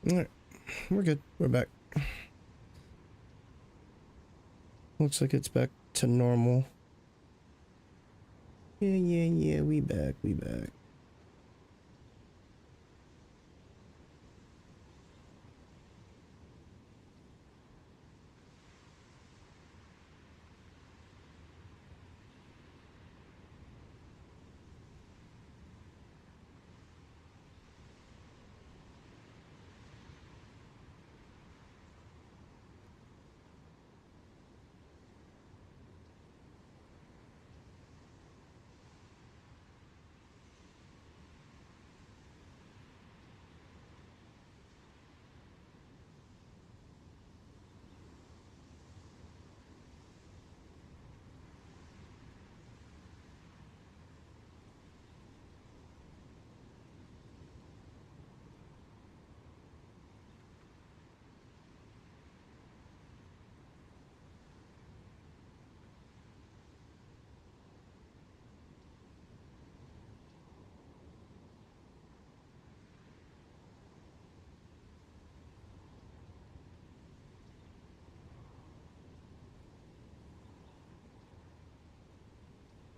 Alright, we're good. We're back. Looks like it's back to normal. Yeah, we back.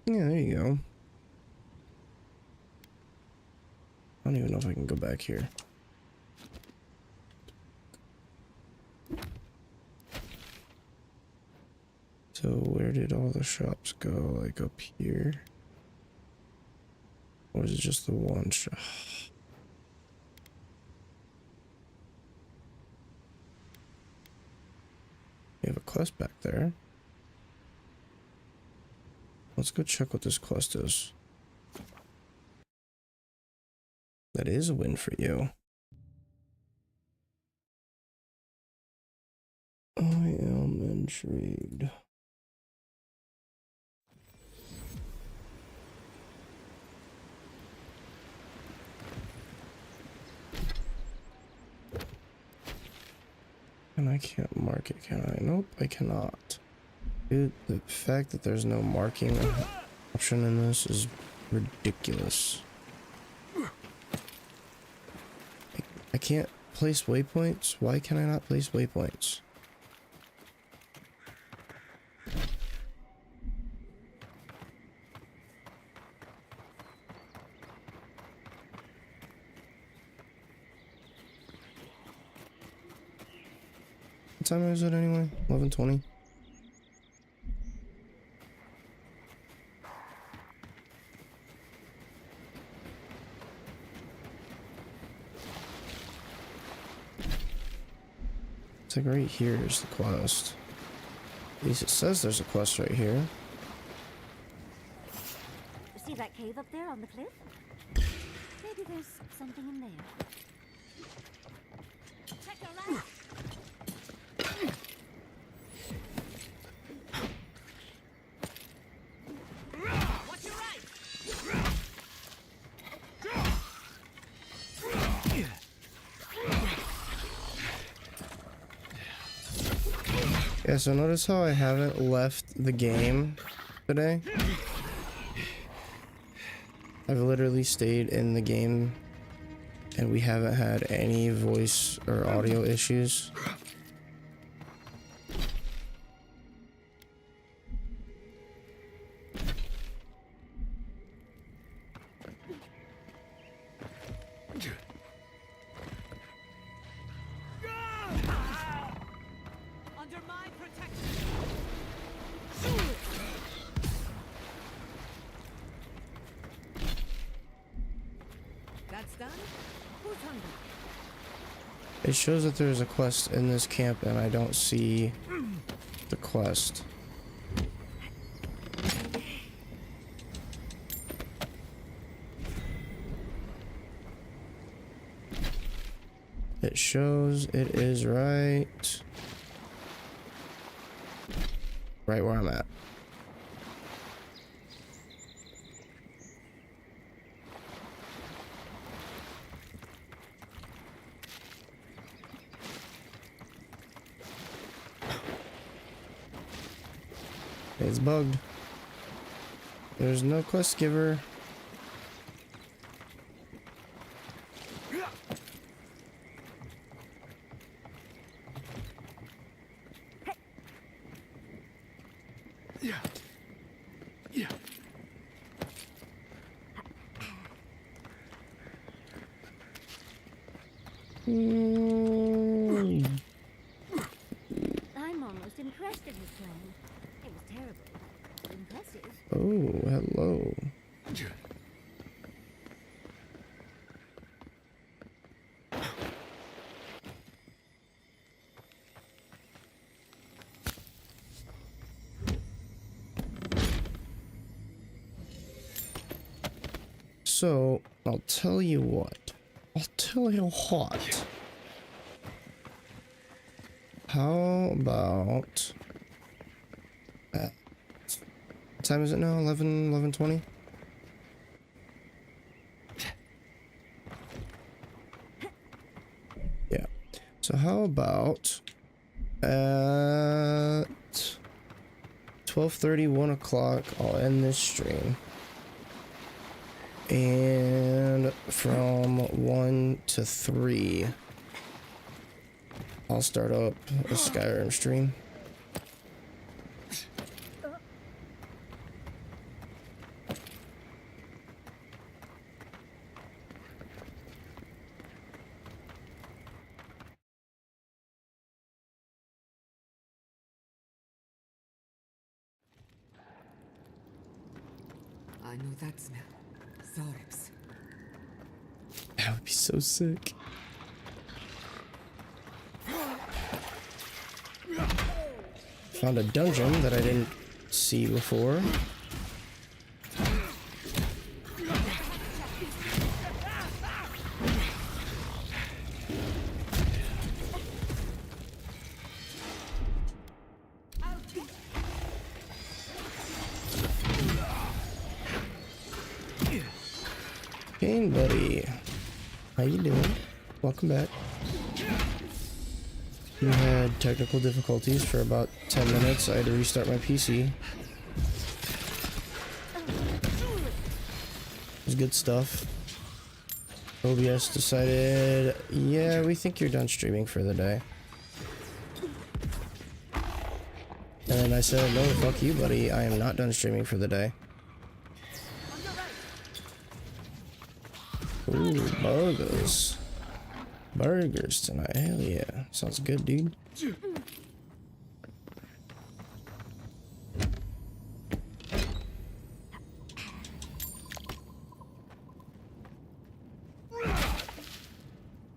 Yeah, there you go. I don't even know if I can go back here. So where did all the shops go? Like up here? Or is it just the one shop? You have a quest back there. Let's go check what this quest is. That is a win for you. I am intrigued. And I can't mark it, can I? Nope, I cannot. Dude, the fact that there's no marking option in this is ridiculous. I can't place waypoints? Why can I not place waypoints? What time is it anyway? 11:20? It's like right here is the quest. At least it says there's a quest right here. See that cave up there on the cliff? Maybe there's something in there. Check her out. Watch your right. Yeah, so notice how I haven't left the game today? I've literally stayed in the game and we haven't had any voice or audio issues. It shows that there's a quest in this camp and I don't see the quest. It shows it is right where I'm at. It's bugged. There's no quest giver. I'm almost impressed at his plan. It was terrible, but impressive. Oh, hello. So, I'll tell you what. How about... what time is it now? 11:20? Yeah. So how about... at 12:30, 1 o'clock, I'll end this stream. And from 1 to 3, I'll start up a Skyrim stream. I know that smell. Zorbs. That would be so sick. Found a dungeon that I didn't see before. Hey, buddy. How you doing? Welcome back. We had technical difficulties for about 10 minutes. I had to restart my PC. It was good stuff. OBS decided, yeah, we think you're done streaming for the day. And then I said, no, fuck you, buddy. I am not done streaming for the day. Ooh, burgers. Burgers tonight. Hell yeah. Sounds good, dude.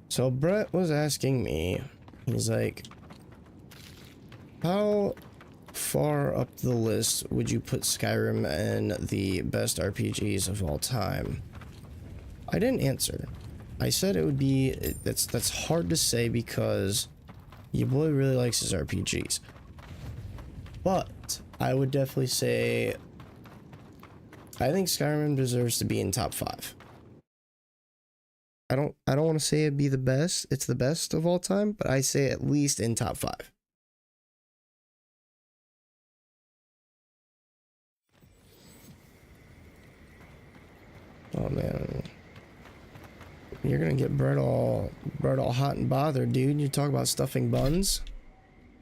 So Brett was asking me, he's like, how far up the list would you put Skyrim and the best RPGs of all time? I didn't answer. I said it would be, that's hard to say because your boy really likes his RPGs. But I would definitely say I think Skyrim deserves to be in top 5. I don't want to say it'd be the best. It's the best of all time, but I say at least in top 5. Oh man. You're gonna get Brett all hot and bothered, dude. You talk about stuffing buns.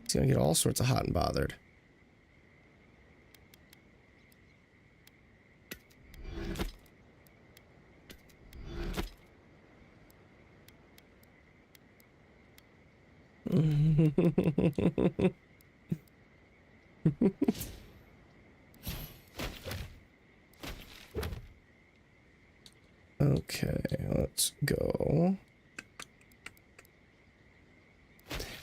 He's gonna get all sorts of hot and bothered. Okay, let's go.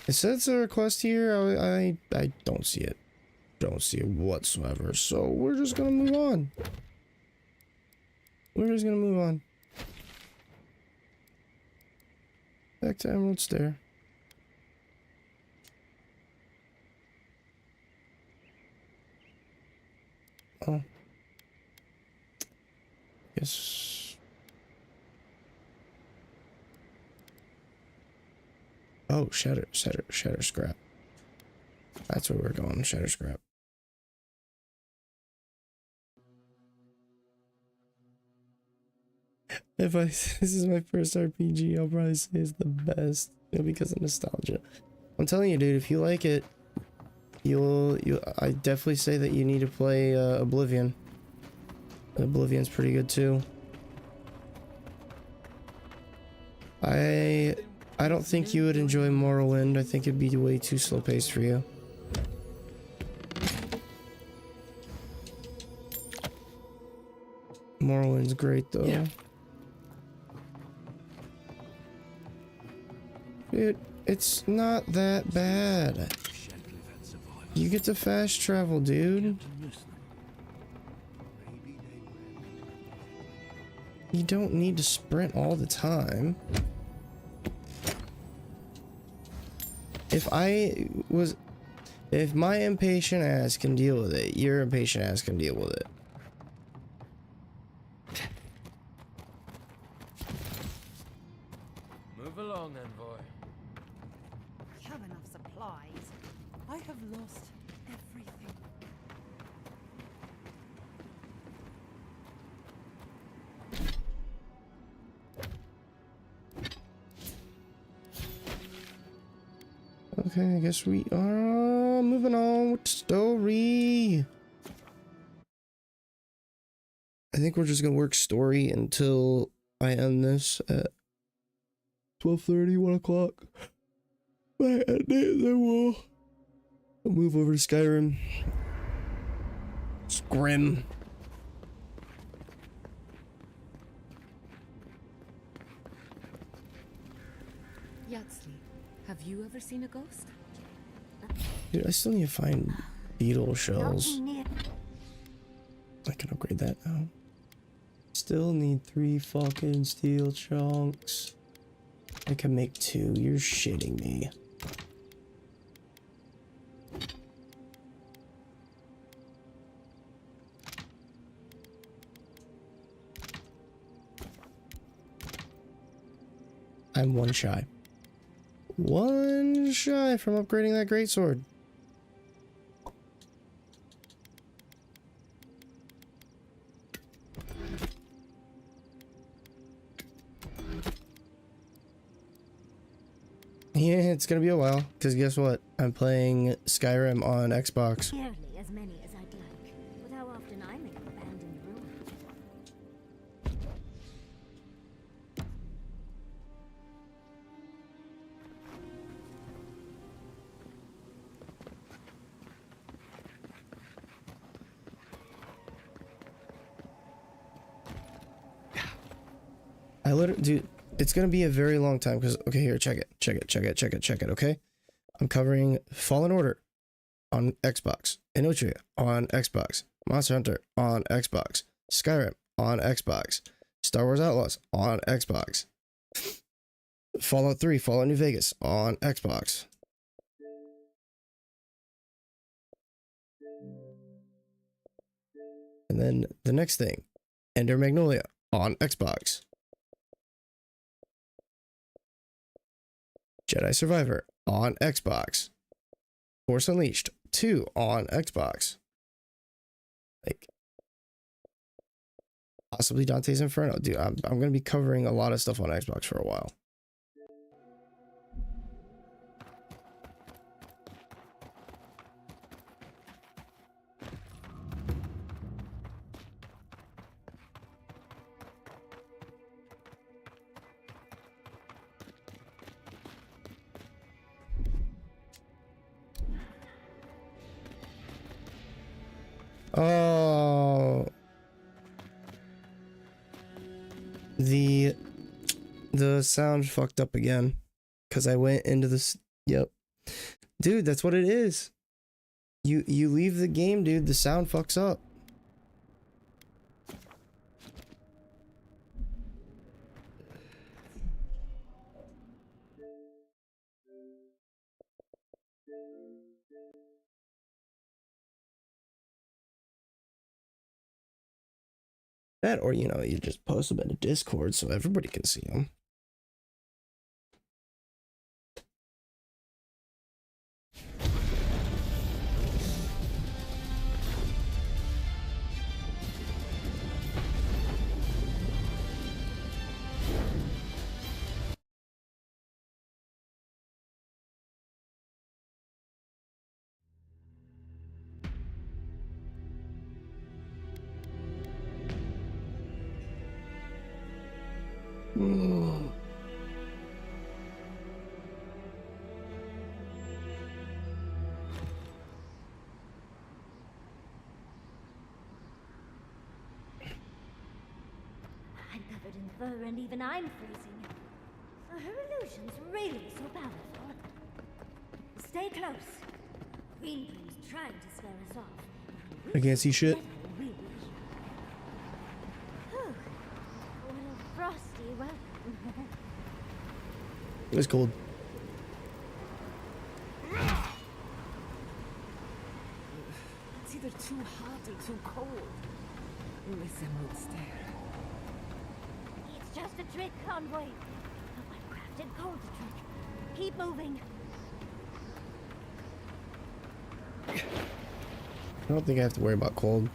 It says a request here. I don't see it. Don't see it whatsoever. So we're just gonna move on. We're just gonna move on. Back to Emerald Stair. Oh. Yes. Oh, shatter scrap. That's where we're going, shatter scrap. If this is my first RPG, I'll probably say it's the best, because of nostalgia. I'm telling you, dude, if you like it, I definitely say that you need to play Oblivion. Oblivion's pretty good too. I I don't think you would enjoy Morrowind. I think it'd be way too slow paced for you. Morrowind's great though. Yeah. Dude, it's not that bad. You get to fast travel, dude. You don't need to sprint all the time. If my impatient ass can deal with it, your impatient ass can deal with it. Move along, envoy. We have enough supplies. I have lost everything. Okay, I guess we are moving on with the story. I think we're just gonna work story until I end this at 12:30, 1 o'clock. By end it, then we'll move over to Skyrim. Scrim. Yatsley, have you ever seen a ghost? Dude, I still need to find beetle Not shells. near. I can upgrade that now. Still need 3 fucking steel chunks. I can make 2. You're shitting me. I'm 1 shy. 1 shy from upgrading that greatsword. Yeah, it's gonna be a while, because guess what? I'm playing Skyrim on Xbox. Nearly as many as I'd like. With how often I'm in abandoned ruins. I literally, dude, it's gonna be a very long time, because, okay, here, check it, okay? I'm covering Fallen Order on Xbox, Inotria on Xbox, Monster Hunter on Xbox, Skyrim on Xbox, Star Wars Outlaws on Xbox, Fallout 3, Fallout New Vegas on Xbox. And then the next thing, Ender Magnolia on Xbox. Jedi Survivor on Xbox. Force Unleashed 2 on Xbox. Like, possibly Dante's Inferno. Dude, I'm gonna be covering a lot of stuff on Xbox for a while. Oh, the sound fucked up again because I went into this. Yep, dude, that's what it is. You leave the game, dude. The sound fucks up. That, or, you know, you just post them in a Discord so everybody can see them. fur and even I'm freezing. Are her illusions really so powerful? Stay close. Green Prince trying to scare us off. I can't see shit. Really. Whew. A little frosty welcome. It's cold. It's either too hot or too cold. Miss Emerald stare. It's just a trick, envoy. A well-crafted cold trick. Keep moving. I don't think I have to worry about cold.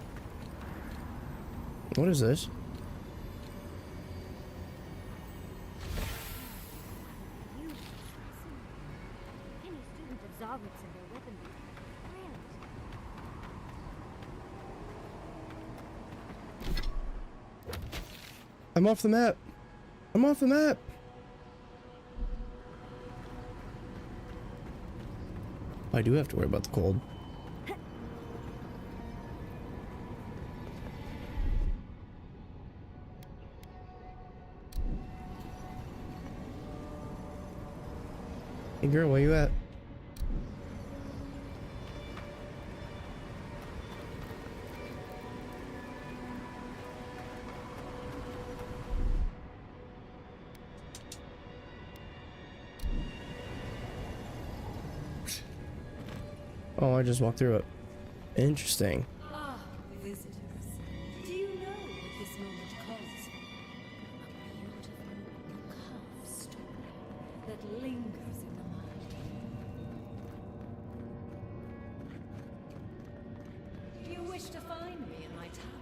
What is this? Any student of Zarwitz and their weaponry. I'm off the map. I'm off the map. I do have to worry about the cold. Hey girl, where you at? Oh, I just walked through it. Interesting. Ah, visitors. Do you know what this moment calls for? A beautiful, macabre story that lingers in the mind. You wish to find me in my tower?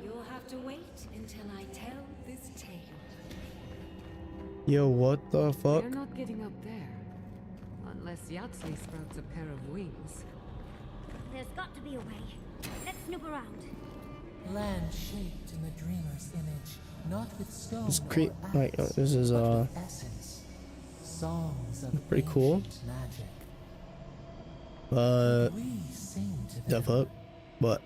You'll have to wait until I tell this tale. Yo, what the fuck? They're not getting up there. Unless Yahtzee sprouts a pair of wings. There's got to be a way. Let's snoop around. Land shaped in the dreamer's image, not with stone This or like axe, this is but with essence. Songs of pretty cool. ancient magic. We sing to the them. fuck? But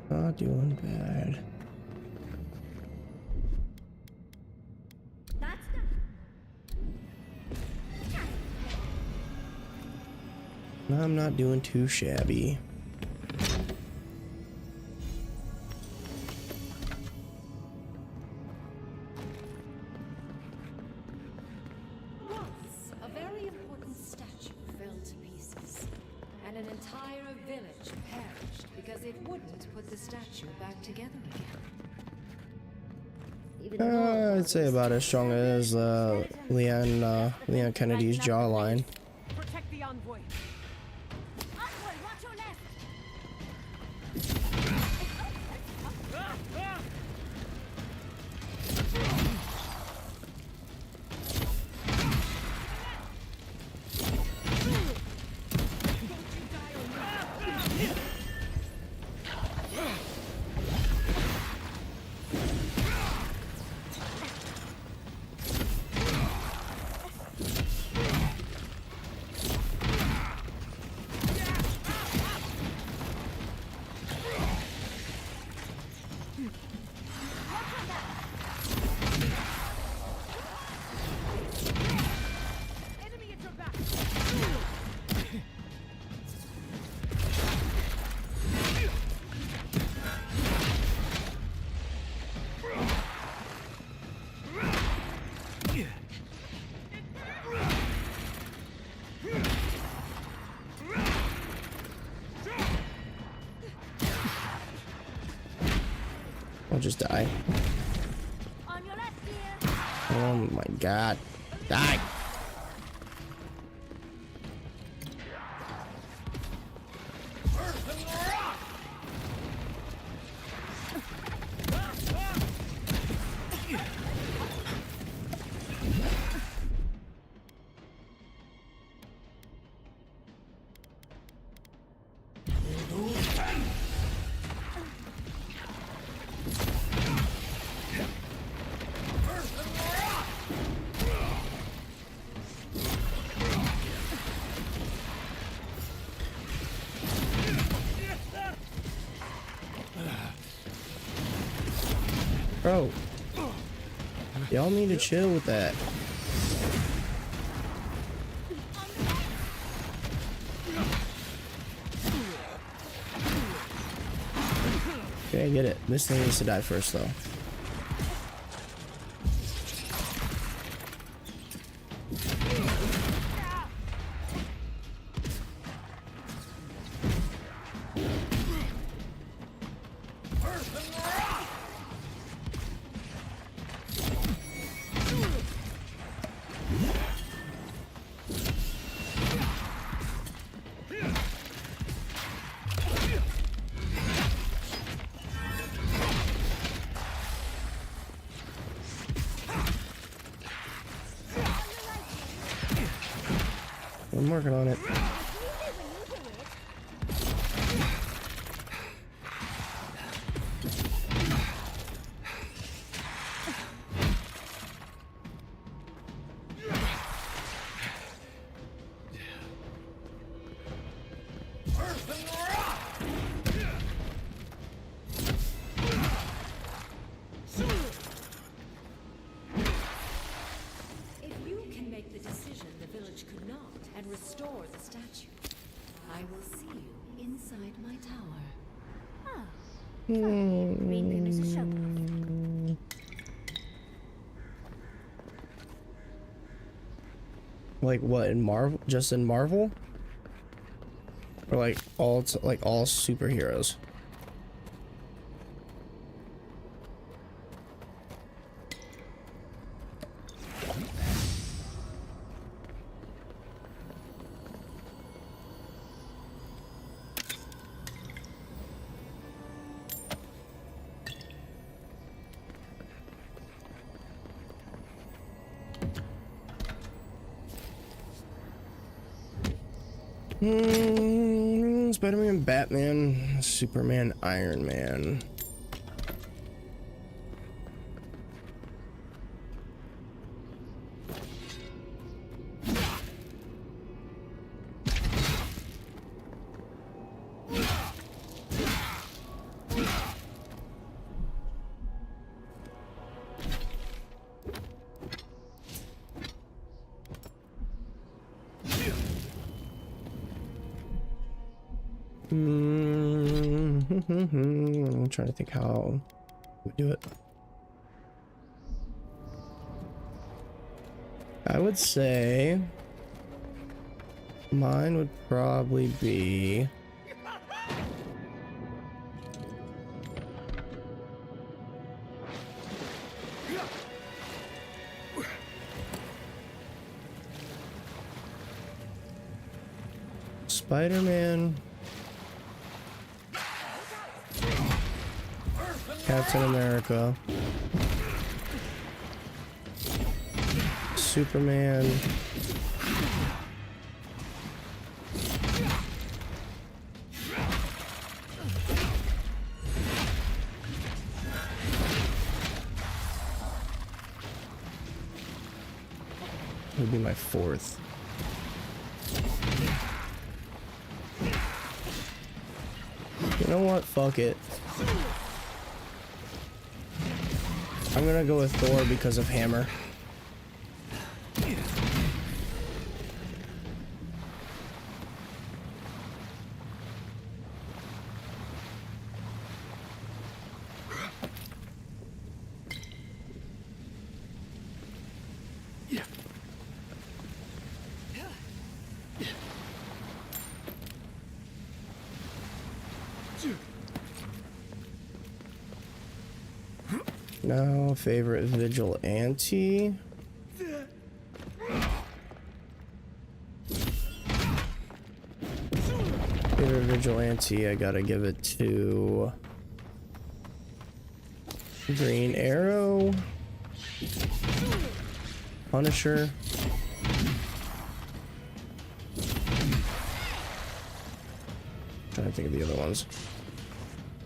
not doing bad. That's done. I'm not doing too shabby. Once, a very important statue fell to pieces, and an entire village perished because it wouldn't put the statue back together again. I'd say about as strong as Leon Kennedy's jawline. Protect the envoy. Envoy, watch your left. I'll just die. On your left, dear. Oh my god. Die! Bro. Y'all need to chill with that. Okay, I get it. This thing needs to die first, though. I'm working on it. Like what, in Marvel? Just in Marvel? Or like all superheroes? Spider-Man, Batman, Superman, Iron Man. I'm trying to think how we do it. I would say mine would probably be Spider-Man, Captain America, Superman, would be my fourth. You know what? Fuck it. I'm gonna go with Thor because of Hammer. Now, favorite vigilante. Favorite vigilante, I gotta give it to Green Arrow, Punisher, trying to think of the other ones.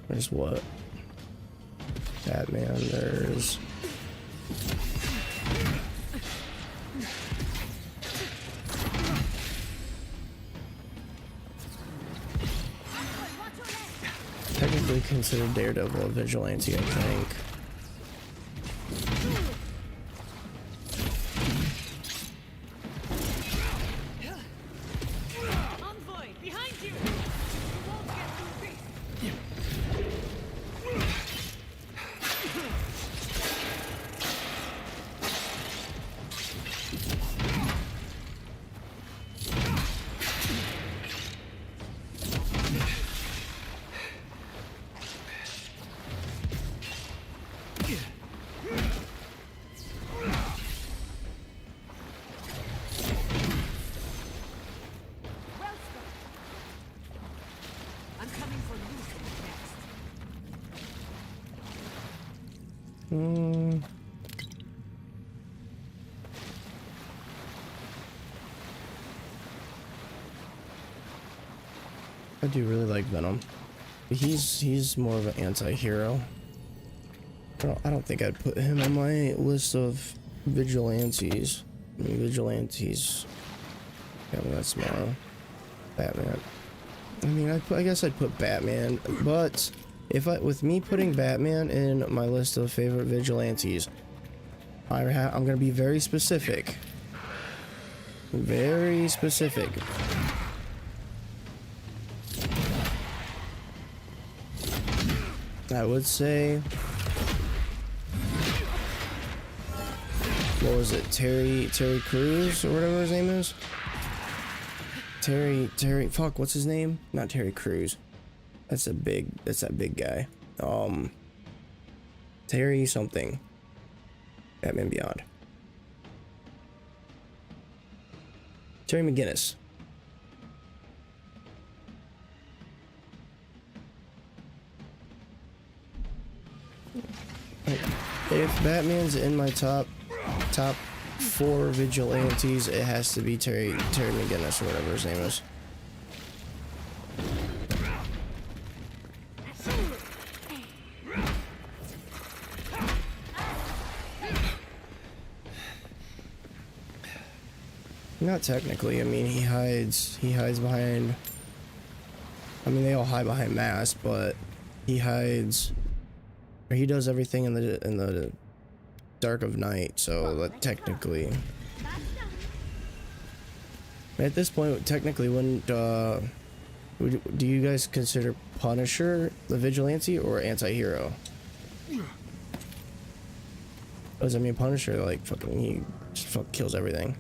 There's what? Batman, there's technically considered Daredevil a vigilante, I think. I do really like Venom. He's more of an anti-hero. I don't think I'd put him on my list of vigilantes. I mean, vigilantes. Yeah, well, that's tomorrow. Batman. I mean, I guess I'd put Batman, but with me putting Batman in my list of favorite vigilantes, I'm gonna be very specific. Very specific. I would say, what was it, Terry Crews or whatever his name is? Terry, fuck, what's his name? Not Terry Crews. That's that big guy. Terry something. Batman Beyond. Terry McGinnis. If Batman's in my top 4 vigilantes, it has to be Terry McGinnis or whatever his name is. Not technically. I mean, he hides behind. I mean, they all hide behind masks, but he hides. Or he does everything in the dark of night. So that technically, at this point, technically, wouldn't do you guys consider Punisher the vigilante or anti-hero? Because I mean, Punisher, like, fucking, he just kills everything.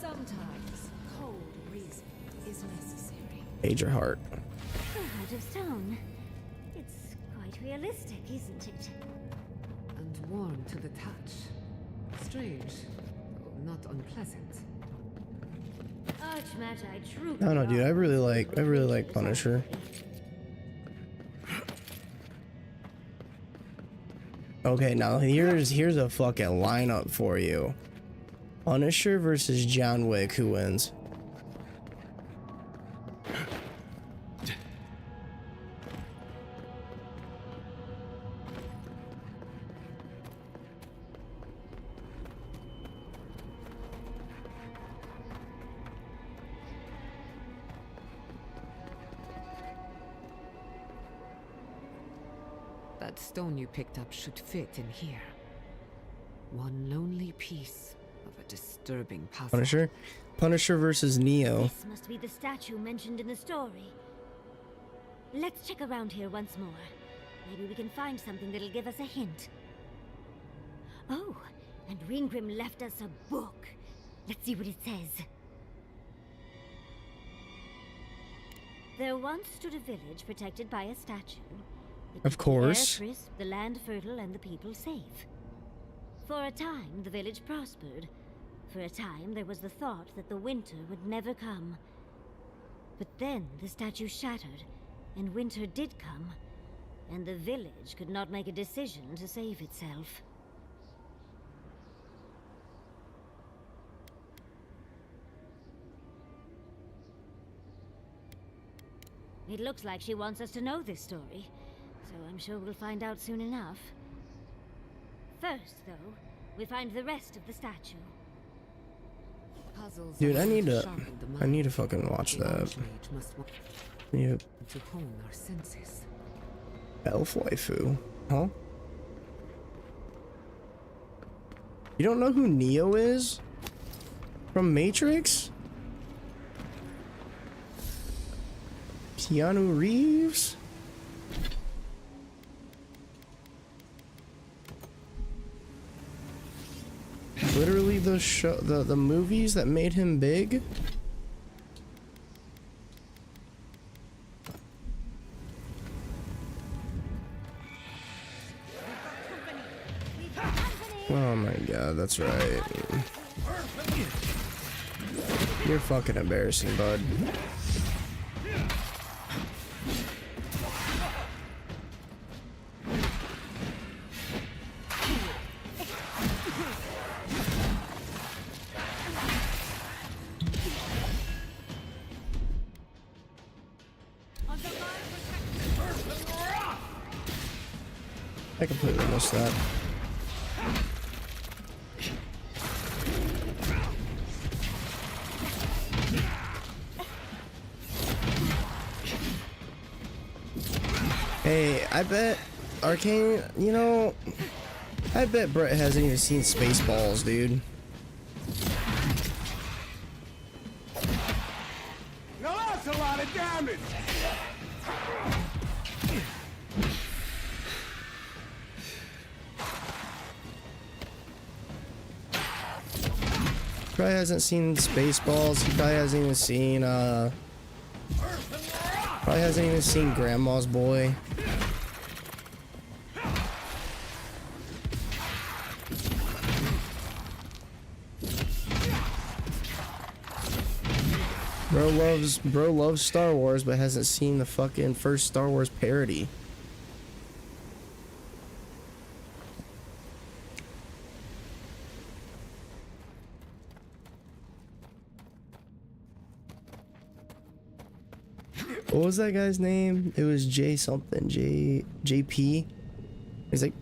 Sometimes cold reason is necessary. Aedyr Heart. The heart of stone. It's quite realistic, isn't it? And warm to the touch. Strange, though not unpleasant. Archmagi truly. I don't know, dude. I really like Punisher. Okay, now here's a fucking lineup for you. Punisher versus John Wick. Who wins? That stone you picked up should fit in here. One lonely piece of a disturbing puzzle. Punisher versus Neo. This must be the statue mentioned in the story. Let's check around here once more. Maybe we can find something that'll give us a hint. Oh, and Ringgrim left us a book. Let's see what it says. There once stood a village protected by a statue. Of course. The air crisp, the land fertile, and the people safe. For a time, the village prospered. For a time, there was the thought that the winter would never come. But then the statue shattered, and winter did come, and the village could not make a decision to save itself. It looks like she wants us to know this story, so I'm sure we'll find out soon enough. First, though, we find the rest of the statue. Dude, I need to fucking watch that. Yeah. To hone our senses. Elf waifu, huh? You don't know who Neo is? From Matrix? Keanu Reeves? Literally the movies that made him big? Oh my god, that's right. You're fucking embarrassing, bud. I completely missed that. Hey, I bet Arcane, you know, I bet Brett hasn't even seen Spaceballs, dude. Now that's a lot of damage! Probably hasn't seen Spaceballs. He probably hasn't even seen, probably hasn't even seen Grandma's Boy. Bro loves Star Wars, but hasn't seen the fucking first Star Wars parody. What was that guy's name? It was J something, JP. He's like,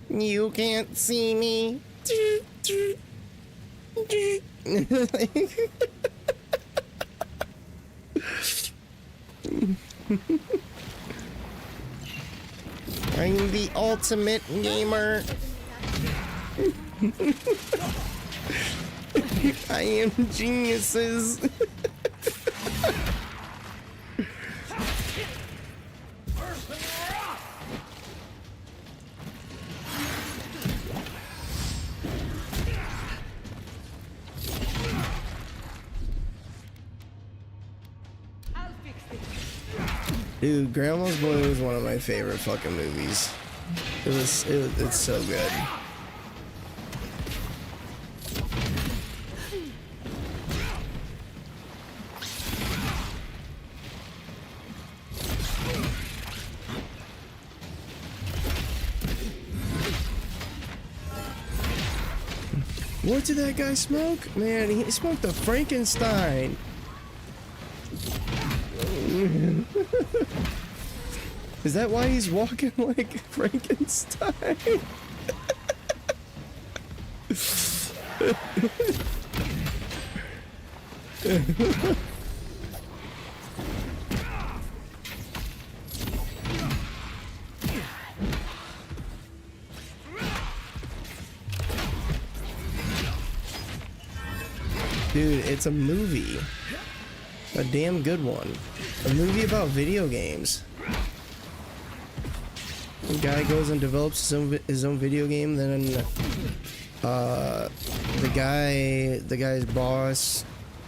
you can't see me. I'm the ultimate gamer. I am geniuses. Dude, Grandma's Boy was one of my favorite fucking movies. It's so good. What did that guy smoke? Man, he smoked a Frankenstein. Is that why he's walking like Frankenstein? Dude, it's a movie. A damn good one. A movie about video games. The guy goes and develops his own video game, then the guy's boss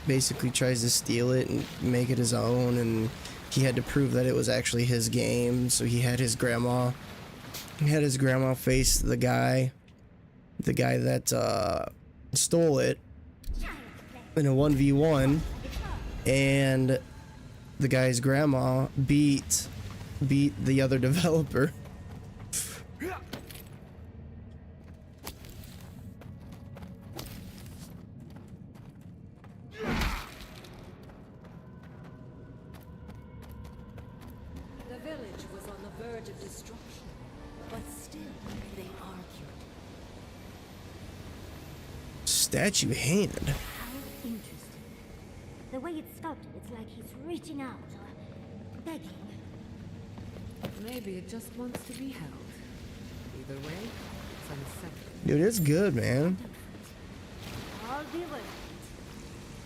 basically tries to steal it and make it his own, and he had to prove that it was actually his game, so he had his grandma face the guy that stole it in a 1v1, and the guy's grandma beat the other developer. The village was on the verge of destruction, but still they argued. Statue hand. How interesting. The way it's sculpted, it's like he's reaching out or begging. Maybe it just wants to be held. Either way, it's unsettling. Dude, it's good, man. I'll be right.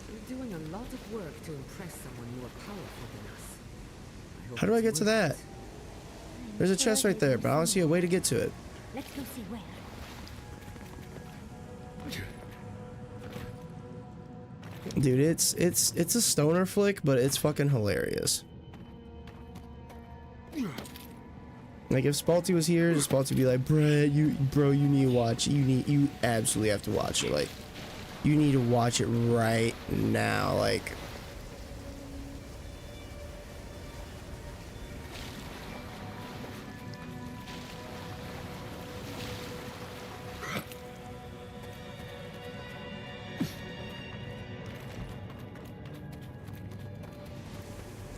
We're doing a lot of work to impress someone more powerful than us. hope How do I it's get to worth that? it. There's a chest right there, but I don't see a way to get to it. Let's go see where. Dude, it's a stoner flick, but it's fucking hilarious. Like if Spalty was here, Spalty would be like, bro, you need to watch it. You absolutely have to watch it. Like, you need to watch it right now. Like,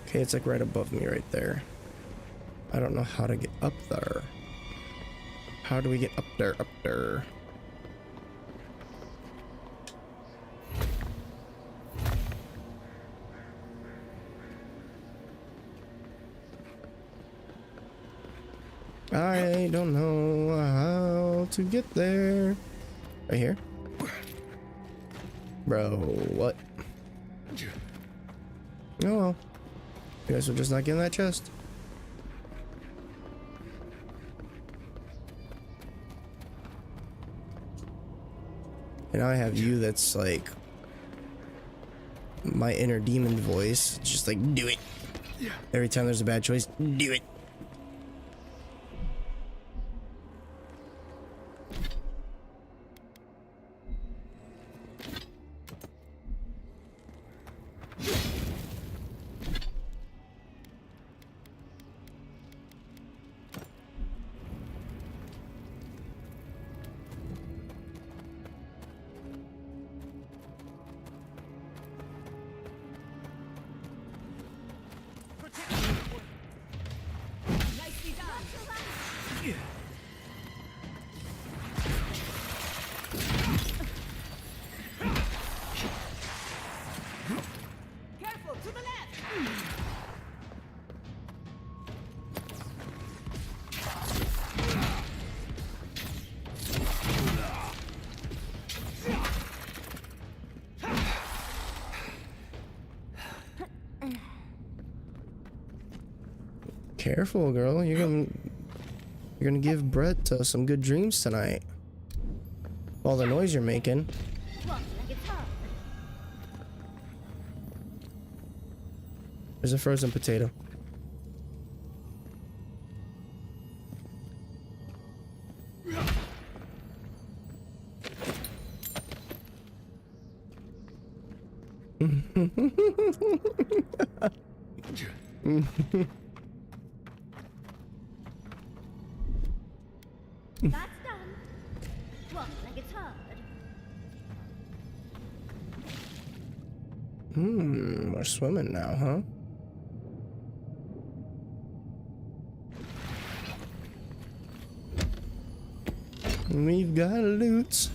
okay, it's like right above me right there. I don't know how to get up there. How do we get up there? Up there. I don't know how to get there. Right here? Bro, what? Oh well. You guys are just not getting that chest. And now I have you that's like my inner demon voice. It's just like, do it. Every time there's a bad choice, do it. Careful, girl. You're gonna give Brett some good dreams tonight. All the noise you're making. There's a frozen potato. That's done. Walk like it's hard. We're swimming now, huh? We've got loot.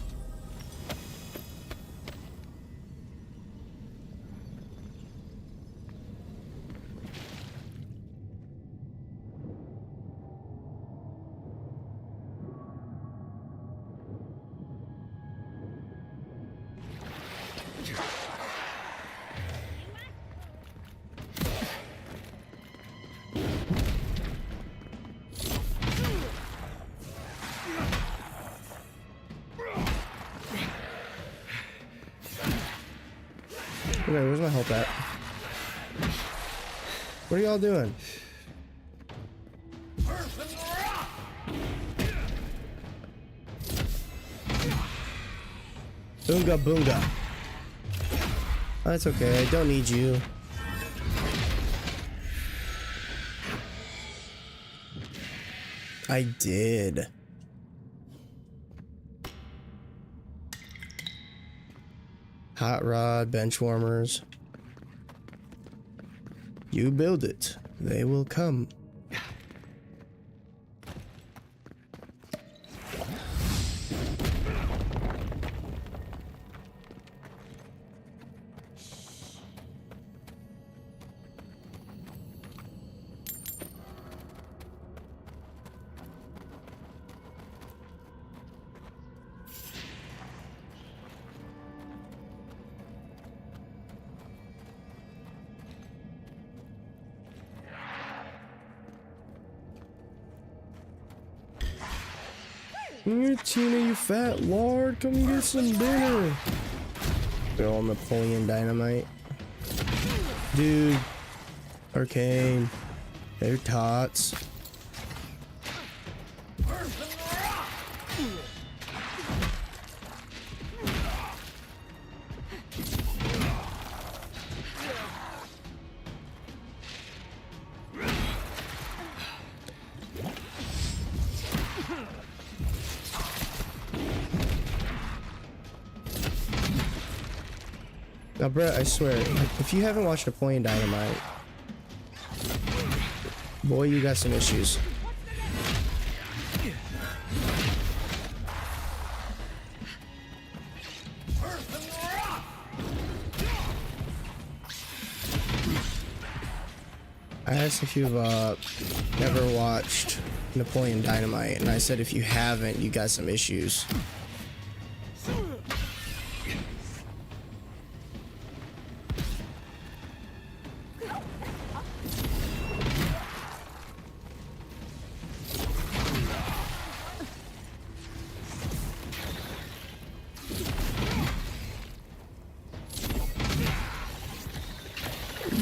Okay, where's my help at? What are y'all doing? Boonga boonga. That's okay, I don't need you. I did. Hot rod, bench warmers. You build it, they will come. Here, Tina, you fat lord, come get some dinner. They're all Napoleon Dynamite. Dude. Arcane. They're tots. Now, Brett, I swear, if you haven't watched Napoleon Dynamite, Boy, you got some issues. I asked if you've never watched Napoleon Dynamite, and I said if you haven't, you got some issues.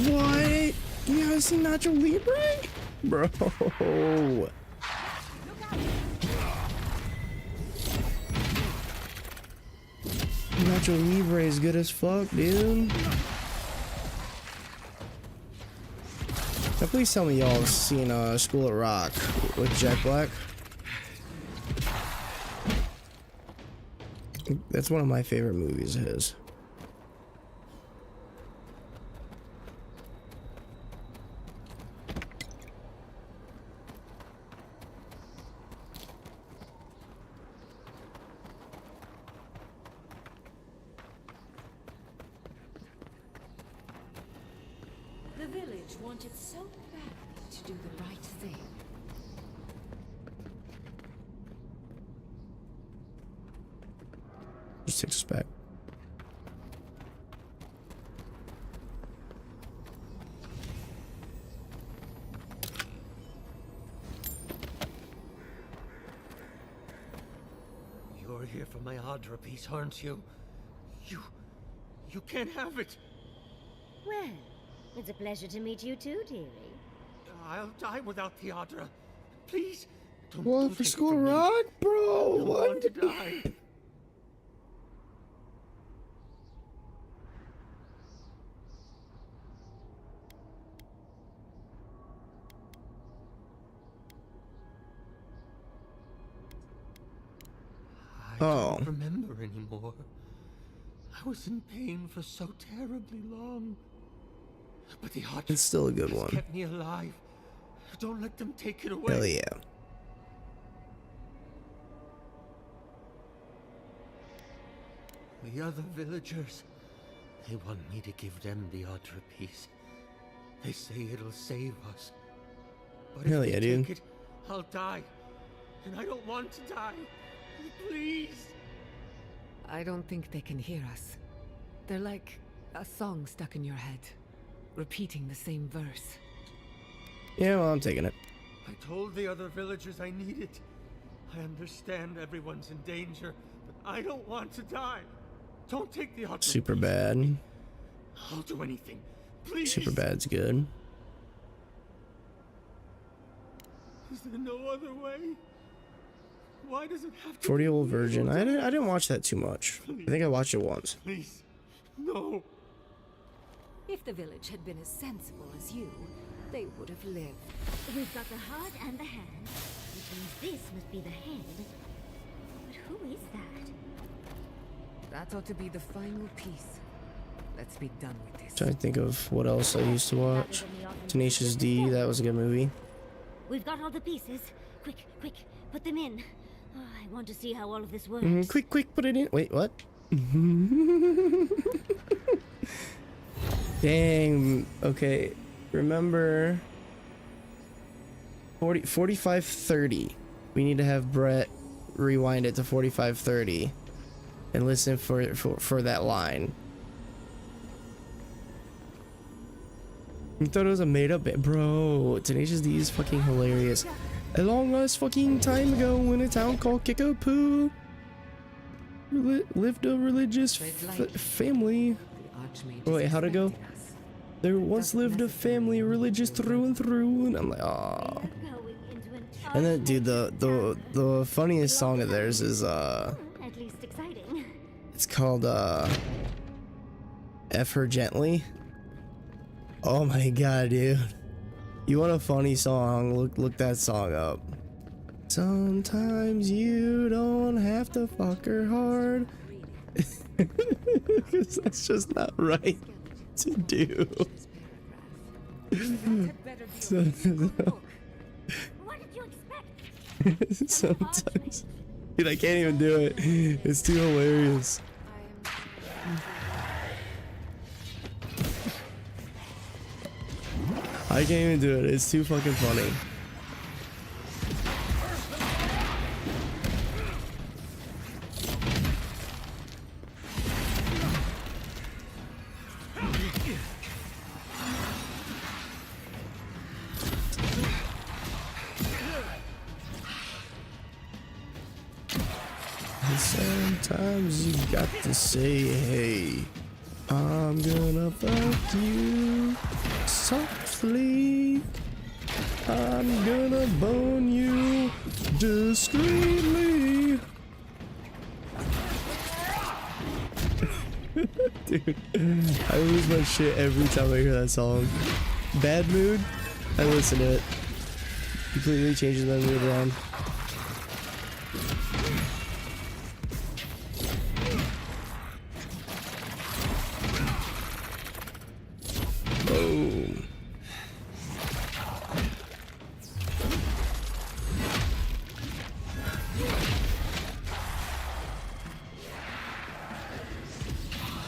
What? You haven't seen Nacho Libre? Bro. Nacho Libre is good as fuck, dude. Now please tell me y'all have seen School of Rock with Jack Black. That's one of my favorite movies of his. The village wanted so badly to do the right thing. Just takes us back. You're here for my Aedyr piece, aren't you? You can't have it. Well, it's a pleasure to meet you too, dearie. I'll die without the Aedyr. Please, What don't for take it School from me. Rock, bro? I don't What? want to die. I Oh. don't remember anymore. I was in pain for so terribly long. But the Aedyr It's still a good has one. kept me alive. Don't let them take it away. Hell yeah. The other villagers, they want me to give them the Aedyr piece. They say it'll save us. But Hell if yeah, they dude. take it, I'll die. And I don't want to die. Please. I don't think they can hear us. They're like a song stuck in your head, repeating the same verse. Yeah, well, I'm taking it. I told the other villagers I need it. I understand everyone's in danger, but I don't want to die. Don't take the Aedyr Super piece. bad. I'll do anything. Please. Super bad's good. Is there no other way? Why does it have to 40-year-old be virgin. me? I didn't watch that too much. I think I watched it once. Please. No. If the village had been as sensible as you, they would have lived. We've got the heart and the hand, which means this must be the head. But who is that? That ought to be the final piece. Let's be done with this. Trying to think of what else I used to watch. Tenacious D, that was a good movie. We've got all the pieces. Quick, quick, put them in. Oh, I want to see how all of this works. Quick, quick, put it in. Wait, what? Dang. Okay. Remember 45:30. We need to have Brett rewind it to 45:30 and listen for that line. You thought it was a made-up bit, bro. Tenacious D is fucking hilarious. A long ass fucking time ago, in a town called Kickapoo, lived a religious family. The Archmage Oh, wait, is how'd it go? expecting us. There once lived a family religious through and through, and I'm like, oh. Going into an And then, dude, the funniest song of theirs is at least exciting. it's called F Her Gently. Oh my god, dude. You want a funny song? Look that song up. Sometimes you don't have to fuck her hard. Because that's just not right to do. That had better be a single book. Sometimes. Dude, I can't even do it. It's too hilarious. I can't even do it. It's too fucking funny. Sometimes you got to say, hey, I'm gonna fuck you softly. I'm gonna bone you discreetly. Dude, I lose my shit every time I hear that song. Bad mood, I listen to it. Completely changes my mood around. Boom.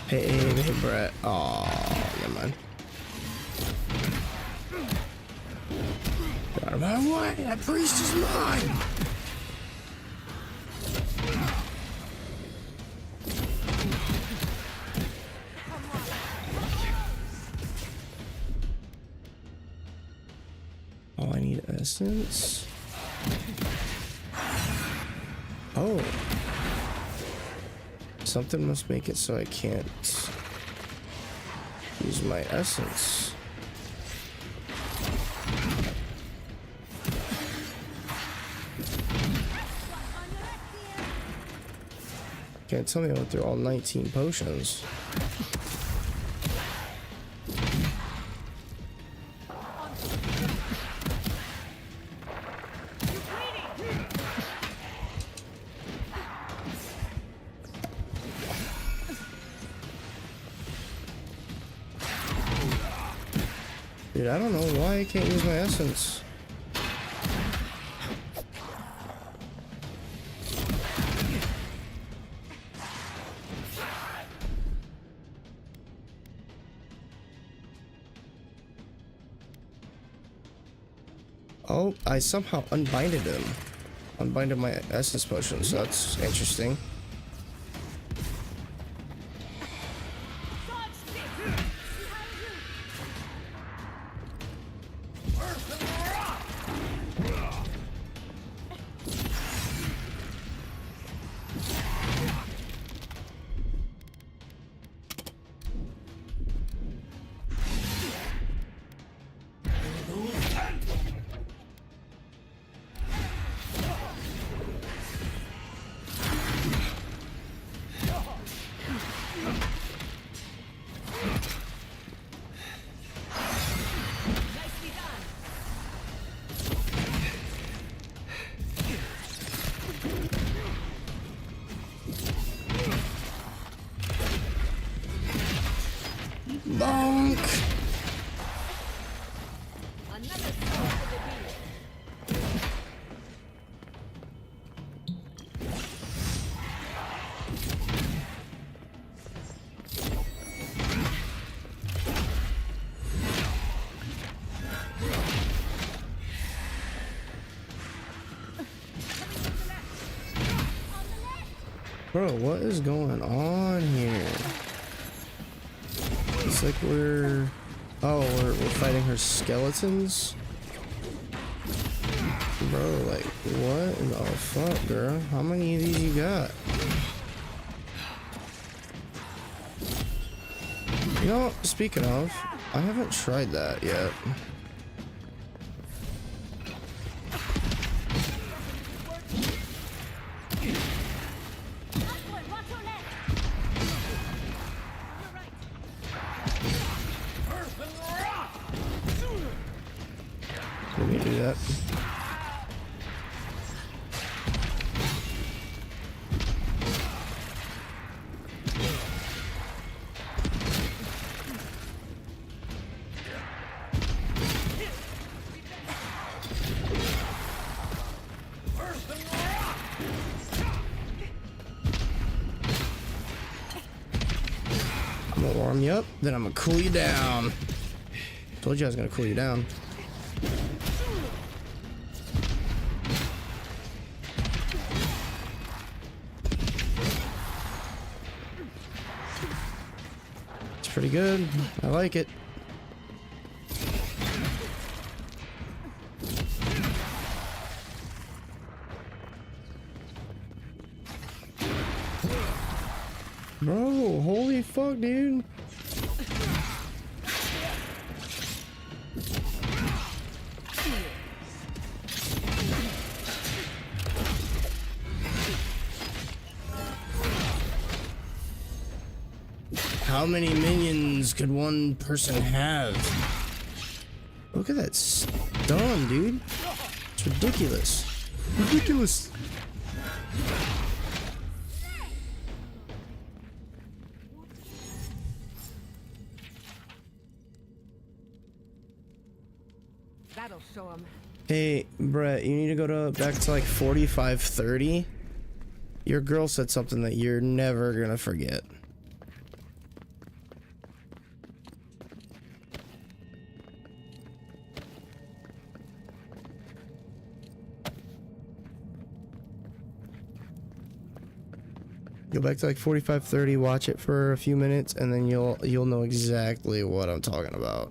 Hey, Brett. Oh, never mind. Get out of my way. That priest is mine. Oh, I need essence. Oh. Something must make it so I can't use my essence. Can't tell me I went through all 19 potions. Dude, I don't know why I can't use my essence. Oh, I somehow unbinded him. Unbinded my essence potion, so that's interesting. Bonk! Bro, what is going on here? It's like we're fighting her skeletons. Bro, like, what in the fuck, girl? How many of these you got? You know, speaking of, I haven't tried that yet. Let me do that. warm you up, then I'm gonna cool you down. Told you I was gonna cool you down. It's pretty good. I like it. Bro, holy fuck, dude. How many minions could one person have? Look at that stun, dude. It's ridiculous. Ridiculous. That'll show him. Hey, Brett, you need to go back to like 45:30. Your girl said something that you're never gonna forget. Go back to like 45:30, watch it for a few minutes, and then you'll know exactly what I'm talking about.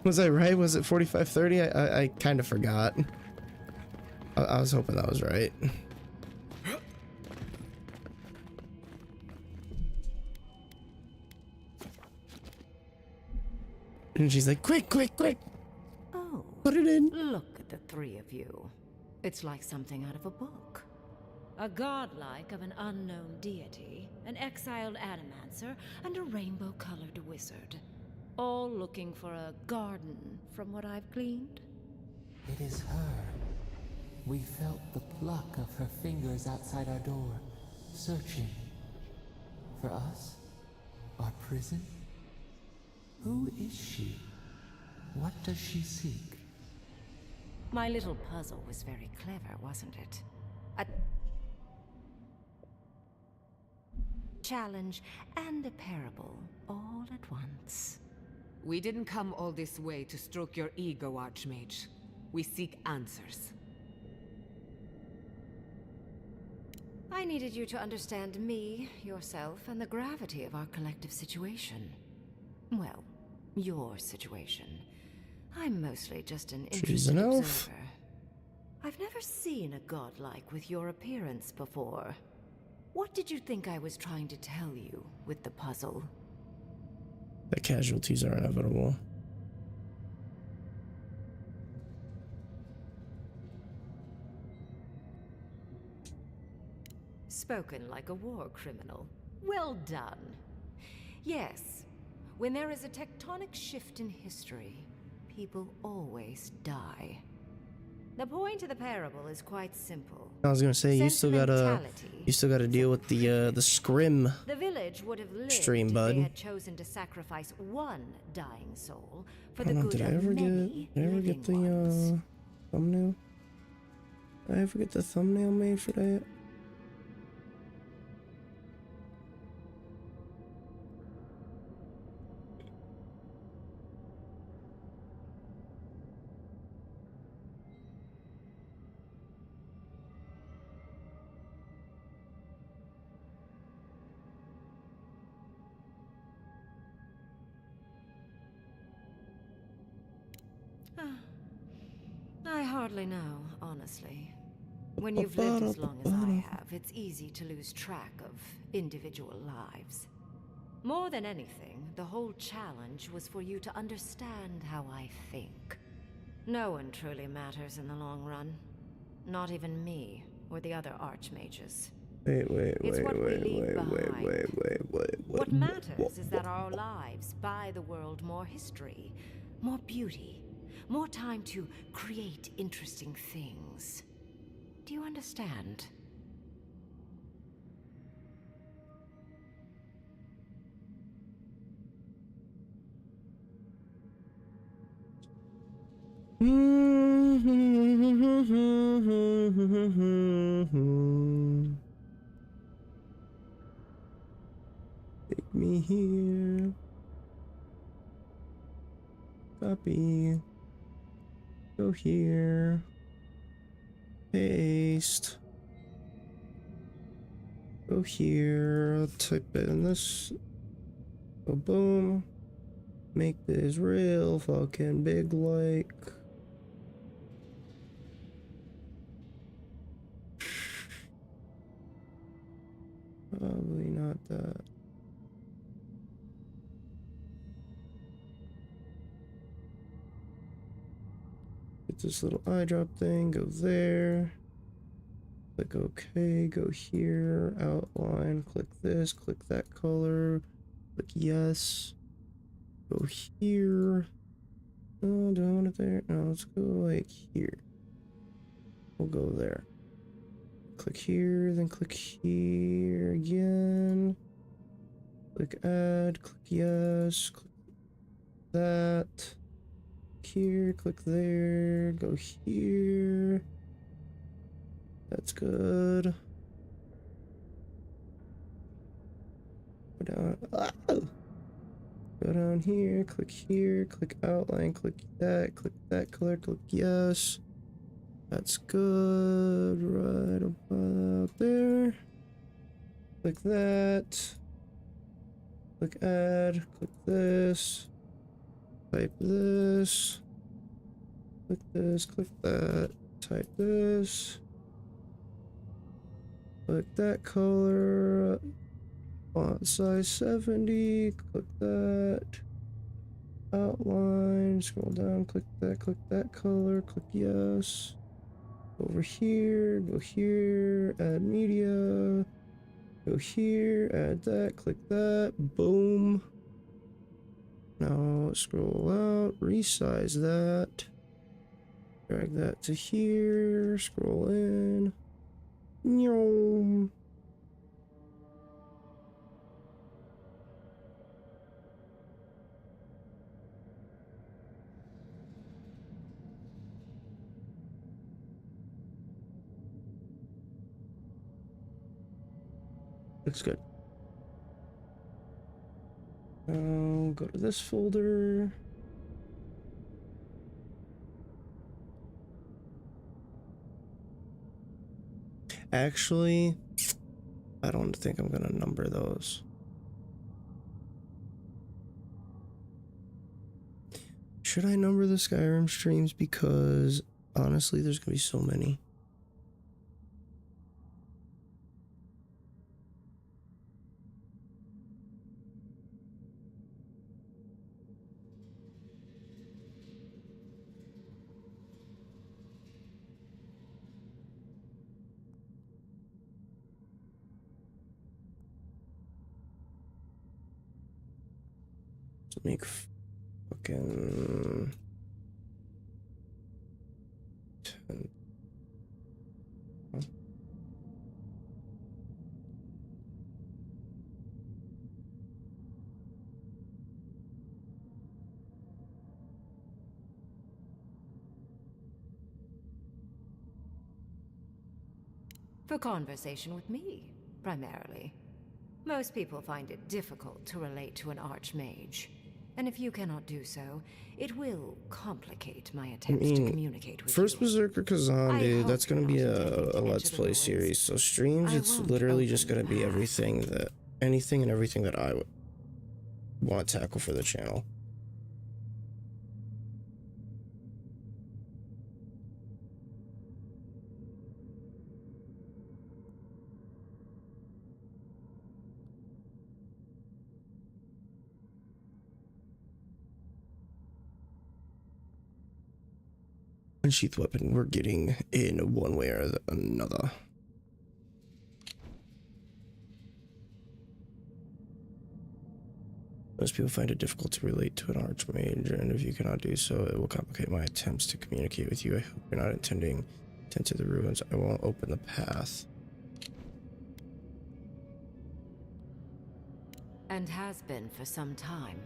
Was I right? Was it 45:30? I kind of forgot. I was hoping that was right. And she's like, quick, quick, quick. Oh, Put it in. look at the three of you. It's like something out of a book. A godlike of an unknown deity, an exiled animancer, and a rainbow-colored wizard. All looking for a garden, from what I've gleaned. It is her. We felt the pluck of her fingers outside our door, searching. For us? Our prison? Who is she? What does she seek? My little puzzle was very clever, wasn't it? A challenge and a parable, all at once. We didn't come all this way to stroke your ego, Archmage. We seek answers. I needed you to understand me, yourself, and the gravity of our collective situation. Well, your situation. I'm mostly just an She's interested an elf. observer. I've never seen a godlike with your appearance before. What did you think I was trying to tell you with the puzzle? The casualties are inevitable. Spoken like a war criminal. Well done. Yes, when there is a tectonic shift in history, people always die. The point of the parable is quite simple. I was gonna say you still gotta deal with the scrim. The village would have lived Stream, if bud. they had chosen to sacrifice one dying soul for I the don't know, good did I of ever many living get ones. the thumbnail? Did I ever get the thumbnail made for that? I hardly know, honestly. When you've lived as long as I have, it's easy to lose track of individual lives. More than anything, the whole challenge was for you to understand how I think. No one truly matters in the long run. Not even me, or the other archmages. Wait, It's what we leave behind. wait. What matters is that our lives buy the world more history, more beauty, more time to create interesting things. Do you understand? Take me here. Copy. Go here. Paste. Go here. Type in this. Go boom. Make this real fucking big like. Probably not that. Get this little eyedrop thing, go there. Click OK, go here, outline, click this, click that color, click yes. Go here. No, do I want it there? No, let's go like here. We'll go there. Click here, then click here again. Click add, click yes, click that. Here, click there, go here. That's good. Go down. Oh! Go down here, click outline, click that color, click yes. That's good, right about there. Click that. Click add, click this. Type this. Click this, click that. Type this. Click that color. Font size 70. Click that. Outline. Scroll down. Click that color. Click yes. Over here. Go here. Add media. Go here. Add that. Click that. Boom. Now scroll out. Resize that. Drag that to here. Scroll in. Nyom. Looks good. Now go to this folder. Actually, I don't think I'm gonna number those. Should I number the Skyrim streams? Because honestly, there's gonna be so many. Make fucking 10. For conversation with me, primarily. Most people find it difficult to relate to an archmage. And if you cannot do so, it will complicate my attempts to communicate with First you. Berserker Kazan, dude, that's gonna be a Let's Play ruins. series. So streams, it's literally just gonna be anything and everything that I would want to tackle for the channel. Unsheath weapon, we're getting in one way or another. Most people find it difficult to relate to an archmage, and if you cannot do so, it will complicate my attempts to communicate with you. I hope you're not intending to enter the ruins. I won't open the path. And has been for some time.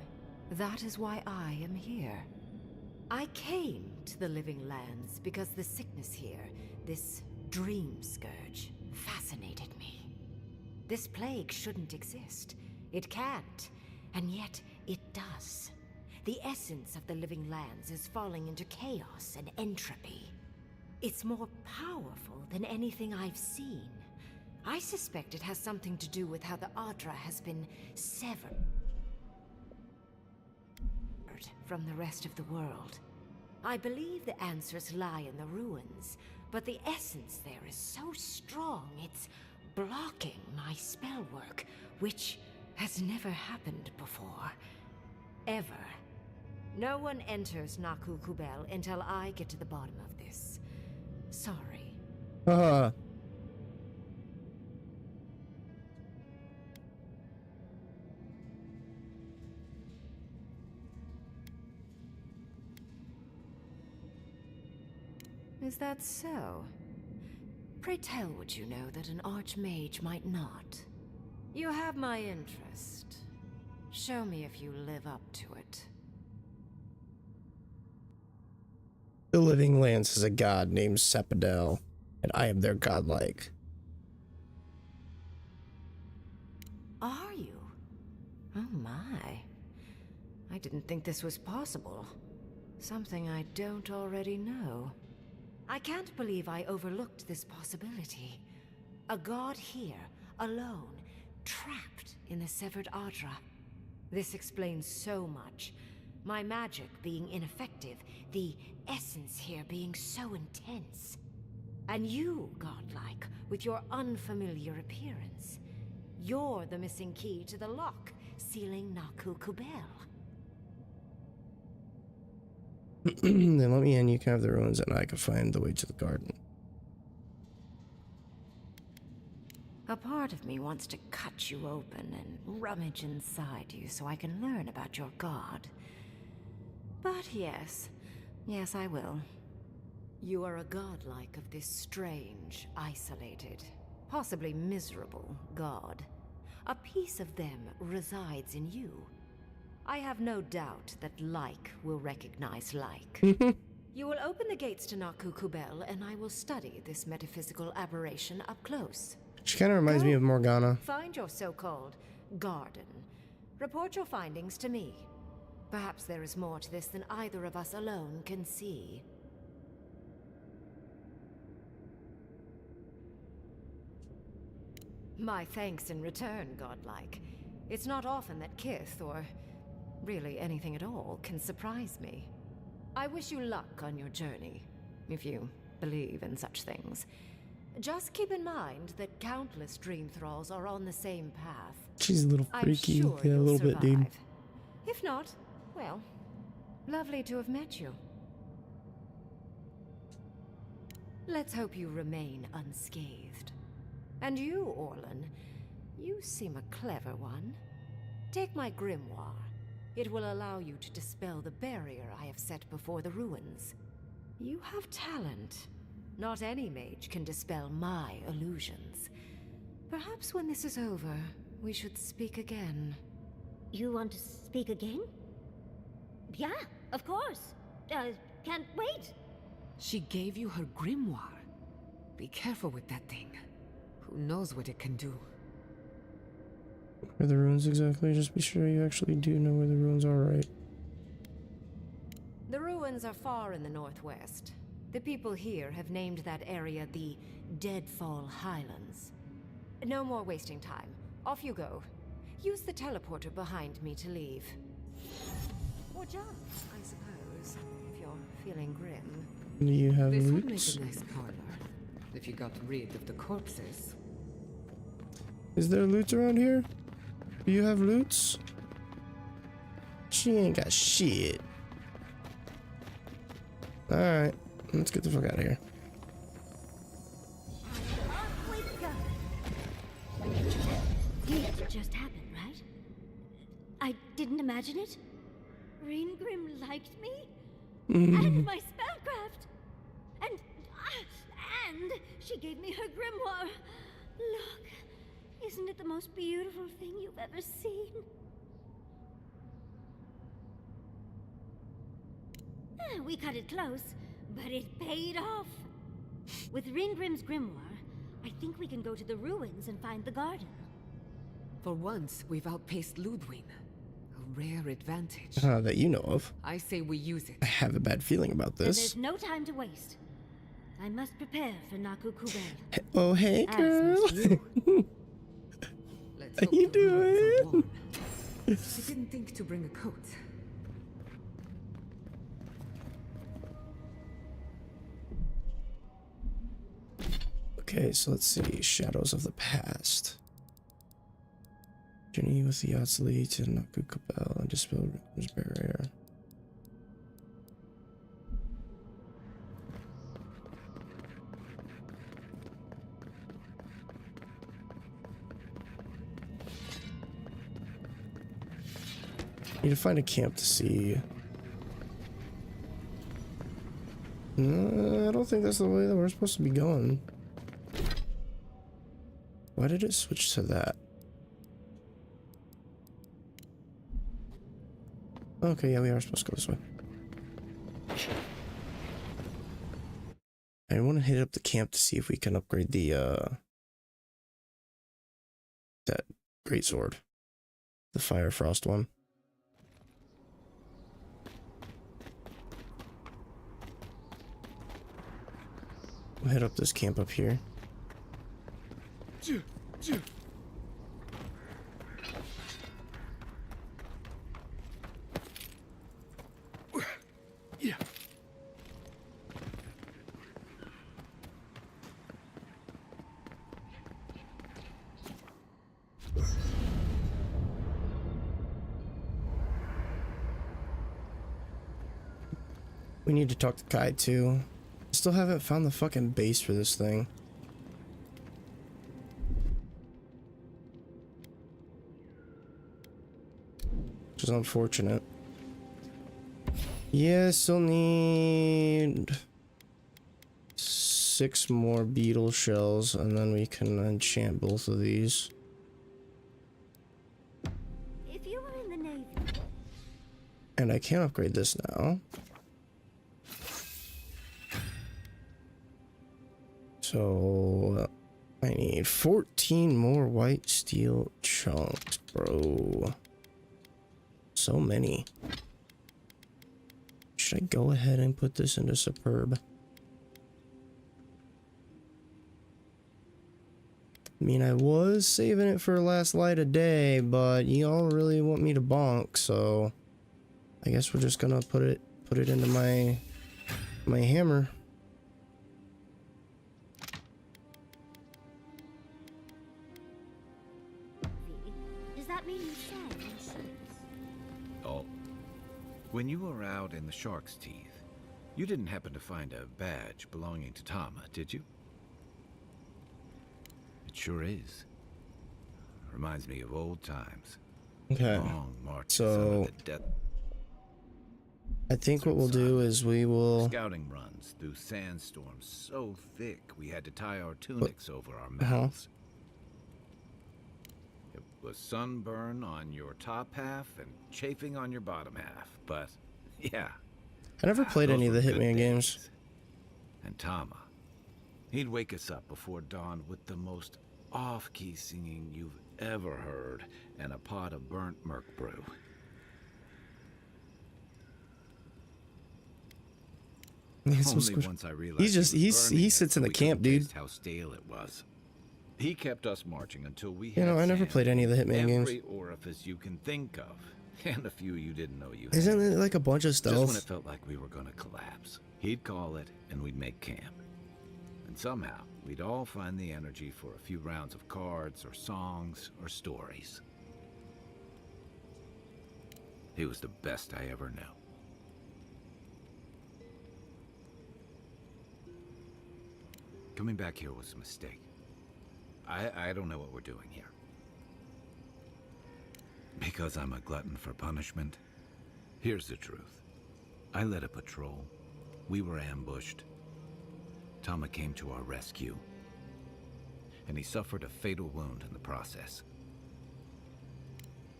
That is why I am here. I came to the Living Lands because the sickness here, this dream scourge, fascinated me. This plague shouldn't exist. It can't, and yet it does. The essence of the Living Lands is falling into chaos and entropy. It's more powerful than anything I've seen. I suspect it has something to do with how the Aedyr has been severed from the rest of the world. I believe the answers lie in the ruins, but the essence there is so strong it's blocking my spell work, which has never happened before. Ever. No one enters Naku Kubel until I get to the bottom of this. Sorry. Is that so? Pray tell what you know that an archmage might not. You have my interest. Show me if you live up to it. The Living Lands is a god named Sepidel, and I am their godlike. Are you? Oh my. I didn't think this was possible. Something I don't already know. I can't believe I overlooked this possibility. A god here, alone, trapped in the severed Aedyr. This explains so much. My magic being ineffective, the essence here being so intense. And you, godlike, with your unfamiliar appearance. You're the missing key to the lock, sealing Naku Kubel. Then let me in, you can have the ruins, and I can find the way to the garden. A part of me wants to cut you open and rummage inside you so I can learn about your god. But yes, I will. You are a godlike of this strange, isolated, possibly miserable god. A piece of them resides in you. I have no doubt that like will recognize like. You will open the gates to Naku Kubel, and I will study this metaphysical aberration up close. She kind of reminds me of Morgana. Find your so-called garden. Report your findings to me. Perhaps there is more to this than either of us alone can see. My thanks in return, godlike. It's not often that Kith, or really anything at all, can surprise me. I wish you luck on your journey, if you believe in such things. Just keep in mind that countless dream thralls are on the same path. She's a little freaky, I'm sure yeah, a little bit, dude. If not, well, lovely to have met you. Let's hope you remain unscathed. And you, Orlan, you seem a clever one. Take my grimoire. It will allow you to dispel the barrier I have set before the ruins. You have talent. Not any mage can dispel my illusions. Perhaps when this is over, we should speak again. You want to speak again? Yeah, of course. Can't wait. She gave you her grimoire. Be careful with that thing. Who knows what it can do? Where are the ruins exactly? Just be sure you actually do know where the ruins are, right? The ruins are far in the northwest. The people here have named that area the Deadfall Highlands. No more wasting time. Off you go. Use the teleporter behind me to leave. Or jump, I suppose, if you're feeling grim. Do you have This would make loots? a nice parlor, if you got rid of the corpses. Is there loot around here? Do you have loots? She ain't got shit. Alright, let's get the fuck out of here. It just happened, right? I didn't imagine it. Raingrim liked me? And my spellcraft! And she gave me her grimoire. Look, isn't it the most beautiful thing you've ever seen? We cut it close, but it paid off. With Ringgrim's grimoire, I think we can go to the ruins and find the garden. For once, we've outpaced Ludwig. A rare advantage. That you know of. I say we use it. I have a bad feeling about Then this. there's no time to waste. I must prepare for Naku Kubel. Oh, hey, As girl. must you. Let's How hope you the ruins are doing? warm. I didn't think to bring a coat. Okay, so let's see. Shadows of the Past. Journey with the Yatsuli to Naku Kubel and dispel Ringgrim's barrier. Need to find a camp to see. No, I don't think that's the way that we're supposed to be going. Why did it switch to that? Okay, yeah, we are supposed to go this way. I want to hit up the camp to see if we can upgrade the that greatsword, the Fire Frost one. We'll hit up this camp up here. Yeah. We need to talk to Kai too. Still haven't found the fucking base for this thing. Which is unfortunate. Yeah, still need 6 more beetle shells and then we can enchant both of these. If you were in the Navy... And I can upgrade this now. So I need 14 more white steel chunks, bro. So many. Should I go ahead and put this into Superb? I mean, I was saving it for last light of day, but y'all really want me to bonk, so I guess we're just gonna put it into my hammer. Does that mean you sail on ships? Oh. When you were out in the Shark's Teeth, you didn't happen to find a badge belonging to Tama, did you? It sure is. Reminds me of old times. Okay. Long marches So under the death. I think what we'll do is we will Scouting runs through sandstorms so thick we had to tie our tunics over our mouths. It was sunburn on your top half and chafing on your bottom half, but yeah. I never played those any of the were good Hitman days. games. And Tama, he'd wake us up before dawn with the most off-key singing you've ever heard and a pot of burnt merc brew. Only once I realized he sits in the camp, dude. How stale it was. He kept us marching until we You know, I never played any of the Hitman games. Every orifice you can think of, and a few you didn't know you had. Isn't it like a bunch of Just when stealth? it felt like we were gonna collapse, he'd call it, and we'd make camp. And somehow, we'd all find the energy for a few rounds of cards, or songs, or stories. He was the best I ever knew. Coming back here was a mistake. I don't know what we're doing here. Because I'm a glutton for punishment? Here's the truth. I led a patrol. We were ambushed. Tama came to our rescue. And he suffered a fatal wound in the process.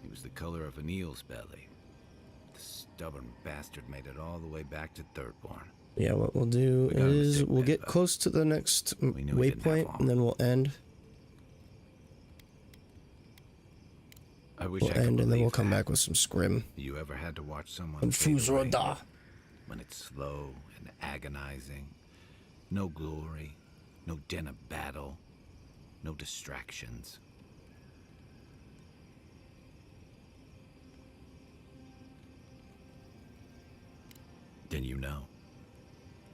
He was the color of an eel's belly. The stubborn bastard made it all the way back to Thirdborn. Yeah, what we'll do is we'll get close to the next waypoint, and then we'll end. We'll end, and then we'll come back with some scrim. You ever had to watch someone when it's slow and agonizing? No glory, no din of battle, no distractions. Then you know.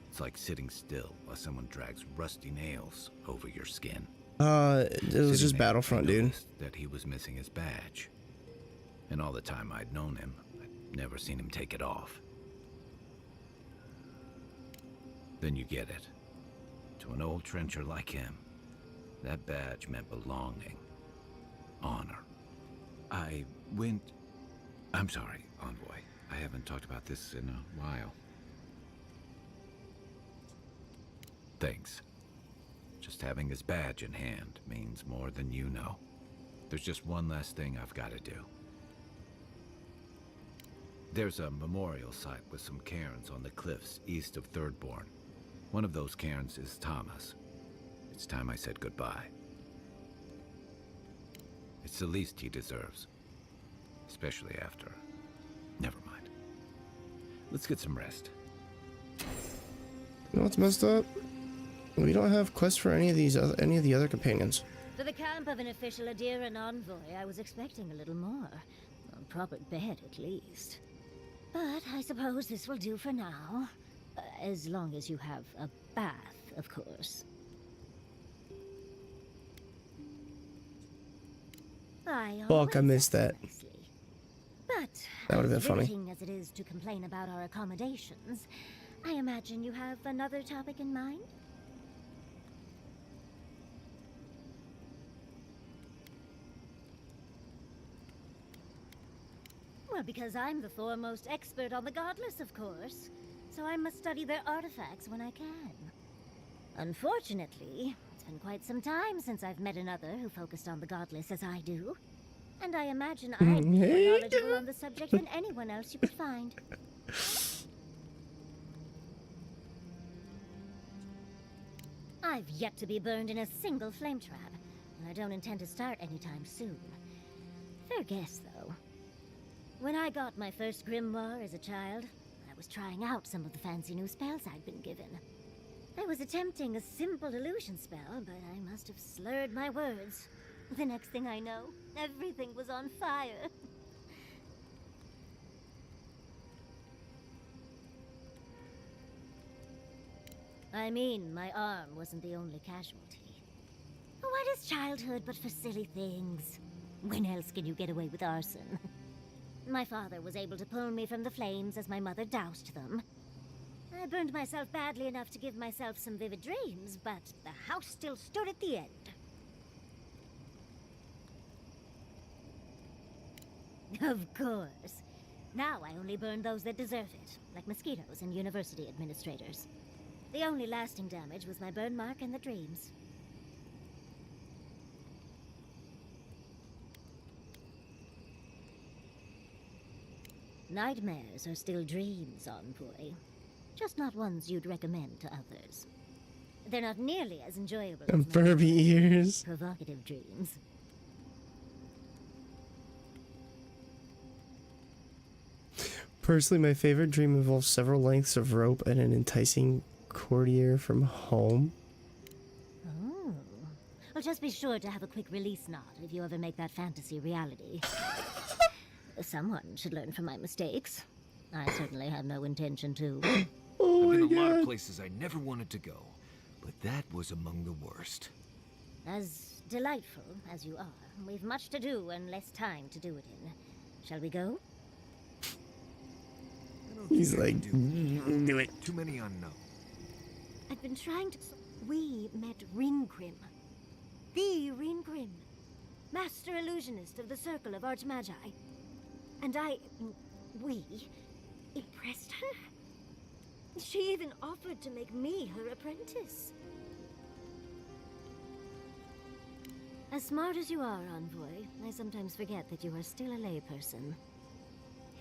It's like sitting still while someone drags rusty nails over your skin. It was just Battlefront, dude. That he was missing his badge. And all the time I'd known him, I'd never seen him take it off. Then you get it. To an old trencher like him, that badge meant belonging. Honor. I'm sorry, Envoy. I haven't talked about this in a while. Thanks. Just having his badge in hand means more than you know. There's just one last thing I've got to do. There's a memorial site with some cairns on the cliffs east of Thirdborn. One of those cairns is Tama's. It's time I said goodbye. It's the least he deserves. Especially after... Never mind. Let's get some rest. You know what's messed up? We don't have quests for any of the other companions. For the camp of an official Aedyr and envoy, I was expecting a little more. A proper bed, at least. But I suppose this will do for now. As long as you have a bath, of course. Fuck, I missed that. But that would have been funny. As it is to complain about our accommodations, I imagine you have another topic in mind? Well, because I'm the foremost expert on the godless, of course. So I must study their artifacts when I can. Unfortunately, it's been quite some time since I've met another who focused on the godless as I do. And I imagine I'd be more knowledgeable on the subject than anyone else you could find. I've yet to be burned in a single flame trap, and I don't intend to start anytime soon. Fair guess, though. When I got my first grimoire as a child, I was trying out some of the fancy new spells I'd been given. I was attempting a simple illusion spell, but I must have slurred my words. The next thing I know, everything was on fire. I mean, my arm wasn't the only casualty. What is childhood but for silly things? When else can you get away with arson? My father was able to pull me from the flames as my mother doused them. I burned myself badly enough to give myself some vivid dreams, but the house still stood at the end. Of course. Now I only burn those that deserve it, like mosquitoes and university administrators. The only lasting damage was my burn mark and the dreams. Nightmares are still dreams, envoy. Just not ones you'd recommend to others. They're not nearly as enjoyable as Furby ears. Provocative dreams. Personally, my favorite dream involves several lengths of rope and an enticing courtier from home. Oh. Well, just be sure to have a quick release knot if you ever make that fantasy reality. Someone should learn from my mistakes. I certainly have no intention to. I've been a lot of places I never wanted to go, but that was among the worst. As delightful as you are, we've much to do and less time to do it in. Shall we go? He's like, do it. Too many unknown. I've been trying to... We met Ringrim. The Ringrim. Master illusionist of the Circle of Archmagi. And we impressed her. She even offered to make me her apprentice. As smart as you are, Envoy, I sometimes forget that you are still a layperson.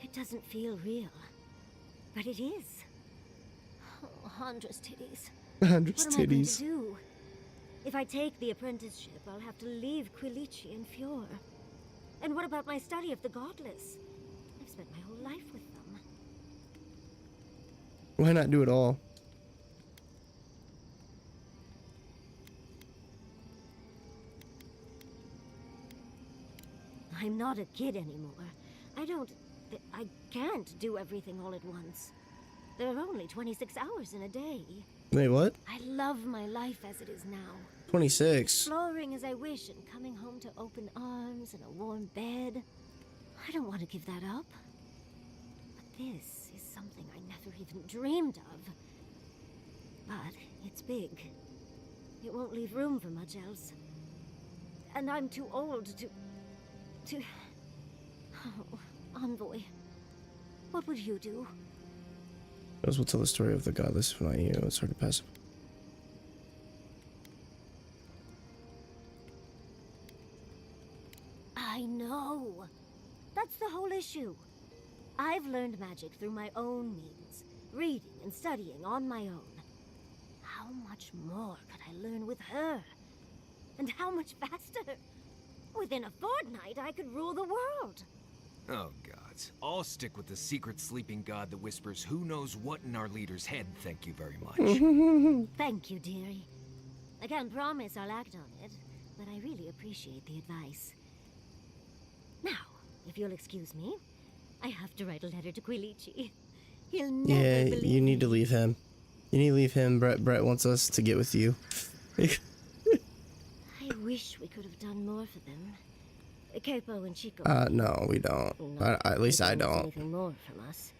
It doesn't feel real, but it is. Oh, Handra's titties. Handra's What am I going to titties. do? If I take the apprenticeship, I'll have to leave Quilici and Fior. And what about my study of the Godless? I've spent my whole life with them. Why not do it all? I'm not a kid anymore. I can't do everything all at once. There are only 26 hours in a day. Wait, what? I love my life as it is now. 26. Exploring as I wish and coming home to open arms and a warm bed. I don't want to give that up. But this is something I never even dreamed of. But it's big. It won't leave room for much else. And I'm too old to... Oh, Envoy. What would you do? Those will tell the story of the godless, if not you. It's hard to pass. I know. That's the whole issue. I've learned magic through my own means, reading and studying on my own. How much more could I learn with her? And how much faster? Within a fortnight, I could rule the world. Oh, gods. I'll stick with the secret sleeping god that whispers who knows what in our leader's head, thank you very much. Thank you, dearie. I can't promise I'll act on it, but I really appreciate the advice. Now, if you'll excuse me, I have to write a letter to Quilici. He'll never believe you need to me. leave him. You need to leave him. Brett wants us to get with you. I wish we could have done more for them. Capo and Chico. No, we don't. At least I don't. Anything more from us.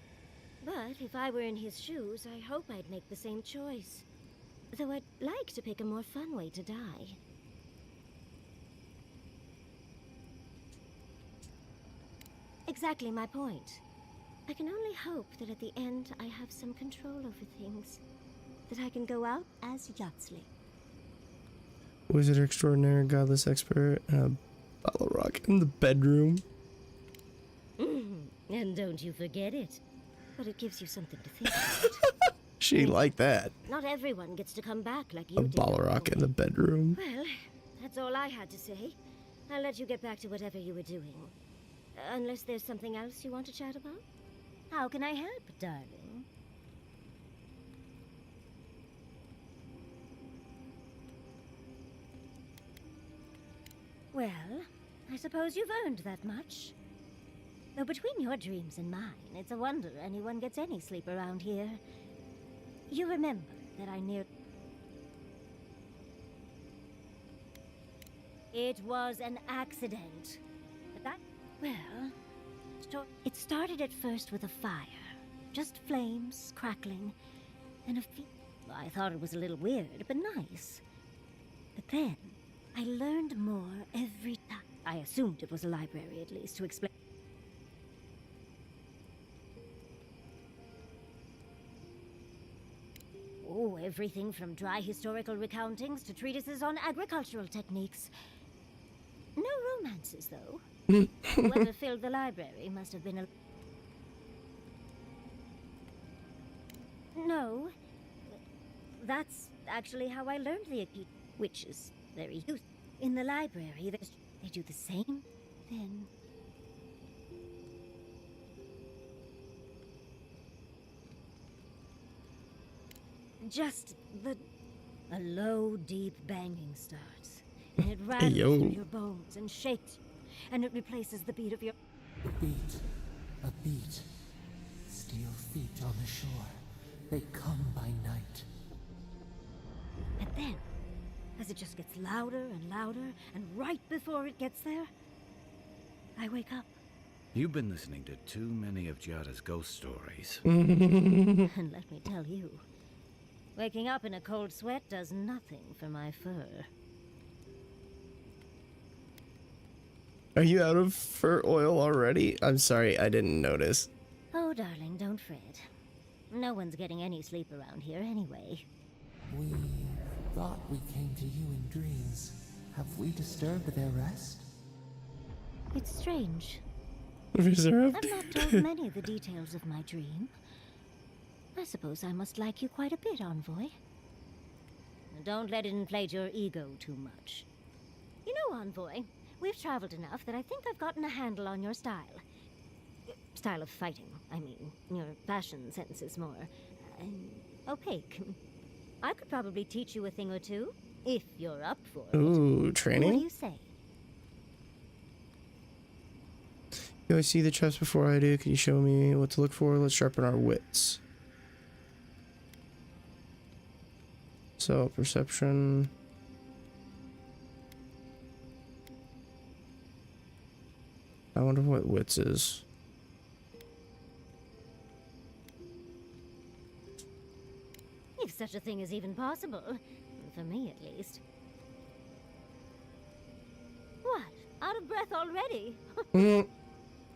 But if I were in his shoes, I hope I'd make the same choice. Though I'd like to pick a more fun way to die. Exactly my point. I can only hope that at the end I have some control over things. That I can go out as Yatsley. Wizard extraordinary, godless expert, and a bottle of rock in the bedroom. And don't you forget it. But it gives you something to think about. She like that. Not everyone gets to come back like you A did. bottle of rock in the bedroom. Well, that's all I had to say. I'll let you get back to whatever you were doing. Unless there's something else you want to chat about? How can I help, darling? Well, I suppose you've earned that much. Though between your dreams and mine, it's a wonder anyone gets any sleep around here. You remember that I near... It was an accident. But that... Well... It started at first with a fire. Just flames, crackling, and a I thought it was a little weird, but nice. But then, I learned more every time. I assumed it was a library, at least, to explain. Oh, everything from dry historical recountings to treatises on agricultural techniques. No romances, though. Whoever filled the library must have been a... No. That's actually how I learned the acute, which is very useful. In the library, they do the same thing. Just a low, deep banging starts. And it rattles through your bones and shakes you. And it replaces the beat of your... A beat. Steel feet on the shore. They come by night. And then, as it just gets louder and louder, and right before it gets there, I wake up. You've been listening to too many of Giada's ghost stories. And let me tell you, waking up in a cold sweat does nothing for my fur. Are you out of fur oil already? I'm sorry, I didn't notice. Oh, darling, don't fret. No one's getting any sleep around here anyway. We thought we came to you in dreams. Have we disturbed their rest? It's strange. Reserved? I've not told many of the details of my dream. I suppose I must like you quite a bit, Envoy. Don't let it inflate your ego too much. You know, Envoy, we've traveled enough that I think I've gotten a handle on your style. Style of fighting, I mean. Your fashion sense is more opaque. I could probably teach you a thing or two, if you're up for it. Ooh, training? What do you say? You always see the traps before I do. Can you show me what to look for? Let's sharpen our wits. So, perception. I wonder what wits is. If such a thing is even possible. For me, at least. What? Out of breath already?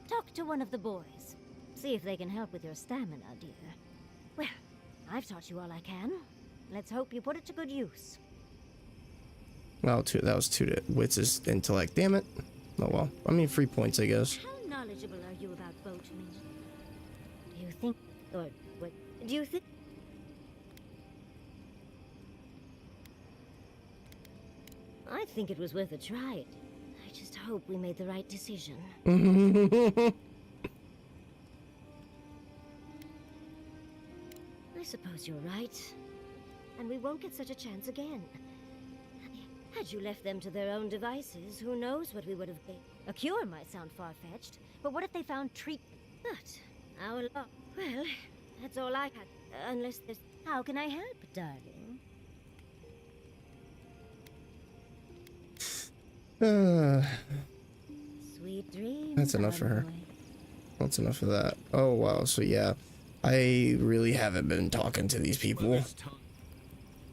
Talk to one of the boys. See if they can help with your stamina, dear. Well, I've taught you all I can. Let's hope you put it to good use. Well, that was 2 to wits is intellect. Damn it. Oh well. I mean, 3 points, I guess. How knowledgeable are you about boatmen? Do you think, or what? Do you think? I think it was worth a try. I just hope we made the right decision. I suppose you're right. And we won't get such a chance again. Had you left them to their own devices, who knows what we would have gained. A cure might sound far-fetched, but what if they found treatment? But our luck. Well, that's all I had. Unless there's... How can I help, darling? Sweet dreams. That's enough for her. That's enough of that. Oh wow, so yeah. I really haven't been talking to these people.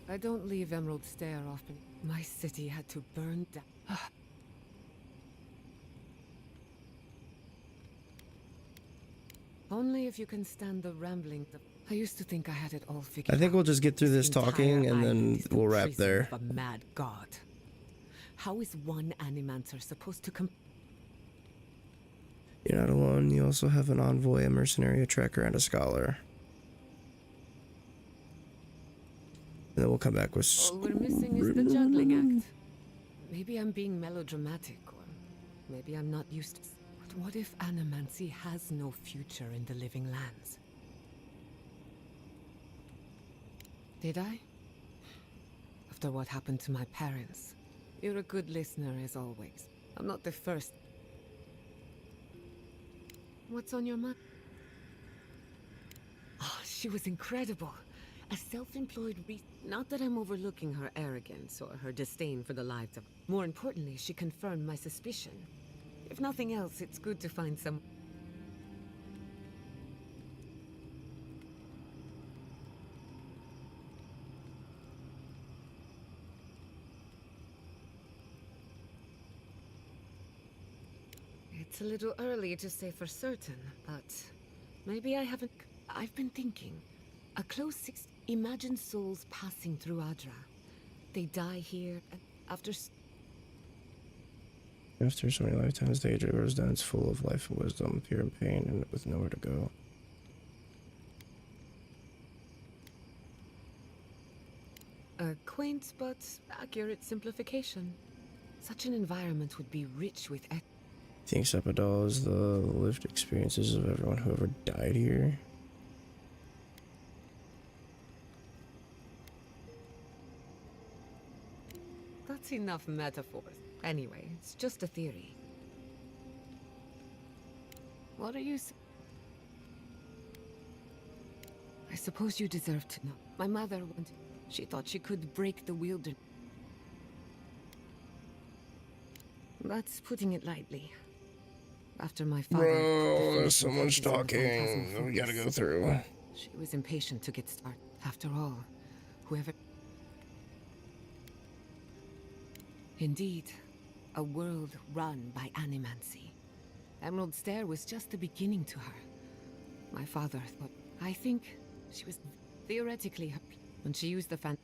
I don't leave Emerald Stair often. My city had to burn down. Only if you can stand the rambling. I used to think I had it all figured out. I think we'll just get through this talking and then we'll wrap there. A mad god. How is one animancer supposed to You're not alone. You also have an envoy, a mercenary, a tracker, and a scholar. And then we'll come back with... All we're missing is the juggling act. Maybe I'm being melodramatic, or maybe I'm not used to... But what if animancy has no future in the living lands? Did I? After what happened to my parents. You're a good listener, as always. I'm not the first. What's on your mind? Oh, she was incredible. A self-employed Not that I'm overlooking her arrogance or her disdain for the lives of... More importantly, she confirmed my suspicion. If nothing else, it's good to find some... It's a little early to say for certain, but maybe I haven't... I've been thinking. A close six... Imagine souls passing through Aedyr. They die here, and after so many lifetimes, the Aedyr goes down. It's full of life and wisdom, fear and pain, and with nowhere to go. A quaint but accurate simplification. Such an environment would be rich with... Thinks Epadal is the lived experiences of everyone who ever died here. That's enough metaphors. Anyway, it's just a theory. What are you... I suppose you deserve to know. My mother wanted... She thought she could break the wilderness. That's putting it lightly. After my father... Bro, there's so much talking. We gotta go through. She was impatient to get started. After all, whoever... Indeed. A world run by animancy. Emerald Stair was just the beginning to her. My father thought... I think she was theoretically her... When she used the fan...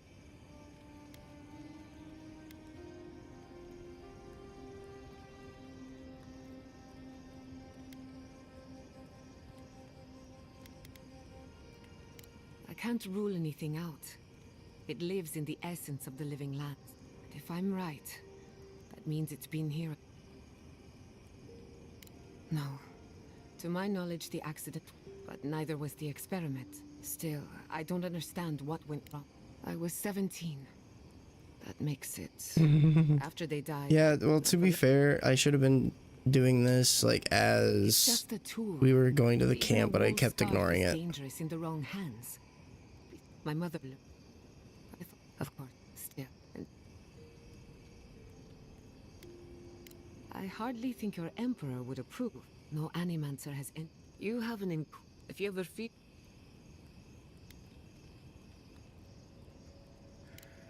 I can't rule anything out. It lives in the essence of the living land. If I'm right, that means it's been here. No. To my knowledge, the accident... But neither was the experiment. Still, I don't understand what went wrong. I was 17. That makes it... After they died... Yeah, well, to be fair, I should have been doing this, like, as we were going to the camp, but I kept ignoring it. Dangerous in the wrong hands. My mother... Of course, still... I hardly think your Emperor would approve. No Animancer has You have an if you ever feel...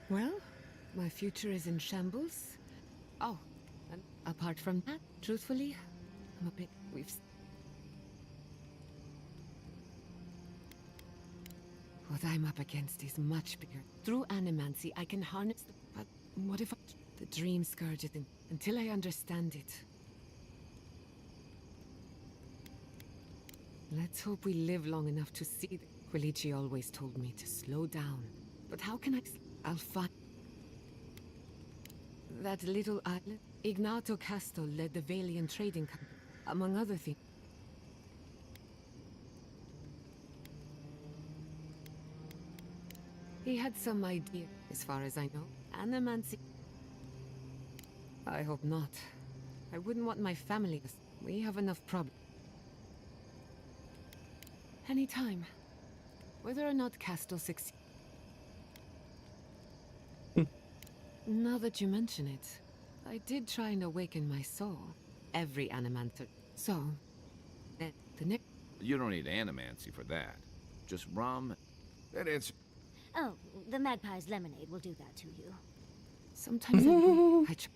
Well, my future is in shambles. Oh, and apart from that, truthfully, I'm a bit... What I'm up against is much bigger. Through animancy, I can harness the... But what if the dream scourge it until I understand it? Let's hope we live long enough to see the... Quilici always told me to slow down. But how can I... I'll find... That little island? Ignato Casto led the Valian trading company, among other things. He had some idea, as far as I know. Animancy... I hope not. I wouldn't want my family... We have enough problems. Anytime. Whether or not Casto succeeds... Now that you mention it, I did try and awaken my soul. Every animancer. So, the next... You don't need animancy for that. Just rum. That answer... Oh, the Magpie's lemonade will do that to you. Sometimes I try...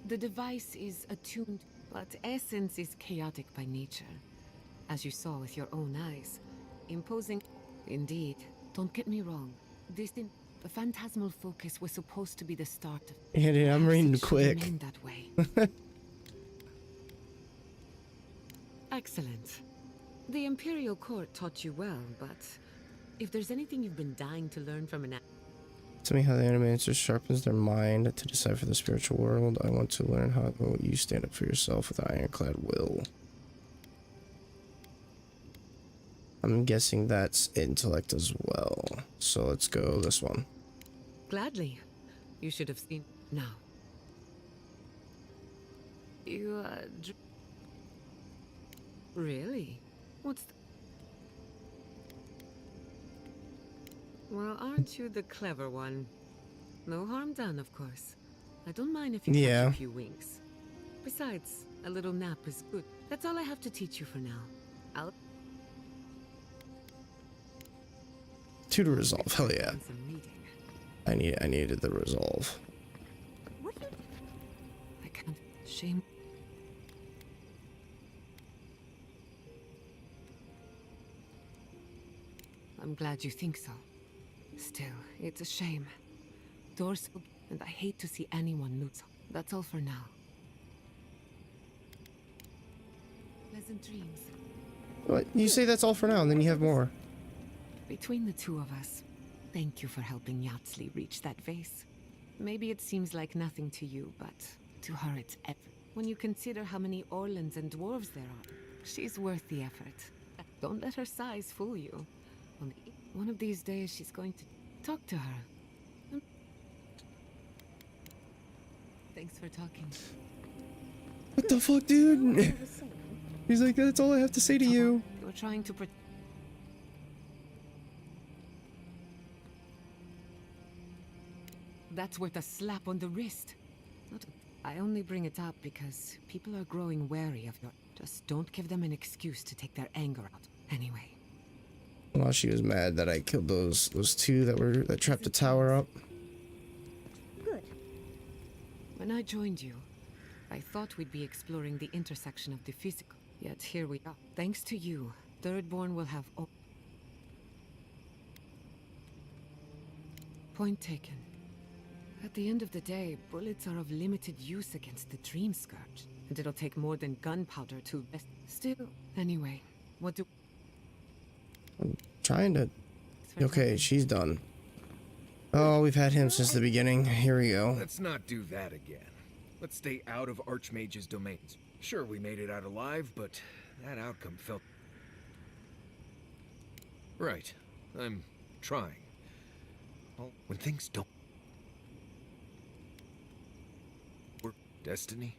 The device is attuned, but essence is chaotic by nature. As you saw with your own eyes. Imposing... Indeed. Don't get me wrong. The phantasmal focus was supposed to be the start of... Yeah, dude, I'm reading quick. That way. Excellent. The Imperial Court taught you well, but if there's anything you've been dying to learn from an... Tell me how the Animancer sharpens their mind to decipher the spiritual world. I want to learn how you stand up for yourself with ironclad will. I'm guessing that's intellect as well. So let's go this one. Gladly. You should have seen... Now. You, Really? What's the... Well, aren't you the clever one? No harm done, of course. I don't mind if you catch a few winks. Besides, a little nap is good. That's all I have to teach you for now. I'll... 2 to resolve. Hell yeah. I needed the resolve. I can't... Shame... I'm glad you think so. Still, it's a shame. Doors open, and I hate to see anyone lose. That's all for now. Pleasant dreams. What? You say that's all for now, and then you have more. Between the two of us, thank you for helping Yatsley reach that vase. Maybe it seems like nothing to you, but to her it's effort. When you consider how many Orlans and dwarves there are, she's worth the effort. Don't let her size fool you. One of these days she's going to talk to her. Thanks for talking. What the fuck, dude? He's like, that's all I have to say to you. You're trying to That's worth a slap on the wrist. I only bring it up because people are growing wary of your... Just don't give them an excuse to take their anger out. Anyway. Well, she was mad that I killed those 2 that trapped the tower up. When I joined you, I thought we'd be exploring the intersection of the physical. Yet here we are. Thanks to you, Thirdborn will have Point taken. At the end of the day, bullets are of limited use against the Dream Scourge, and it'll take more than gunpowder to best. Still, anyway, what do... I'm trying to... Okay, she's done. Oh, we've had him since the beginning. Here we go. Let's not do that again. Let's stay out of Archmage's domains. Sure, we made it out alive, but that outcome felt... Right. I'm trying. Well, when things don't... We're destiny?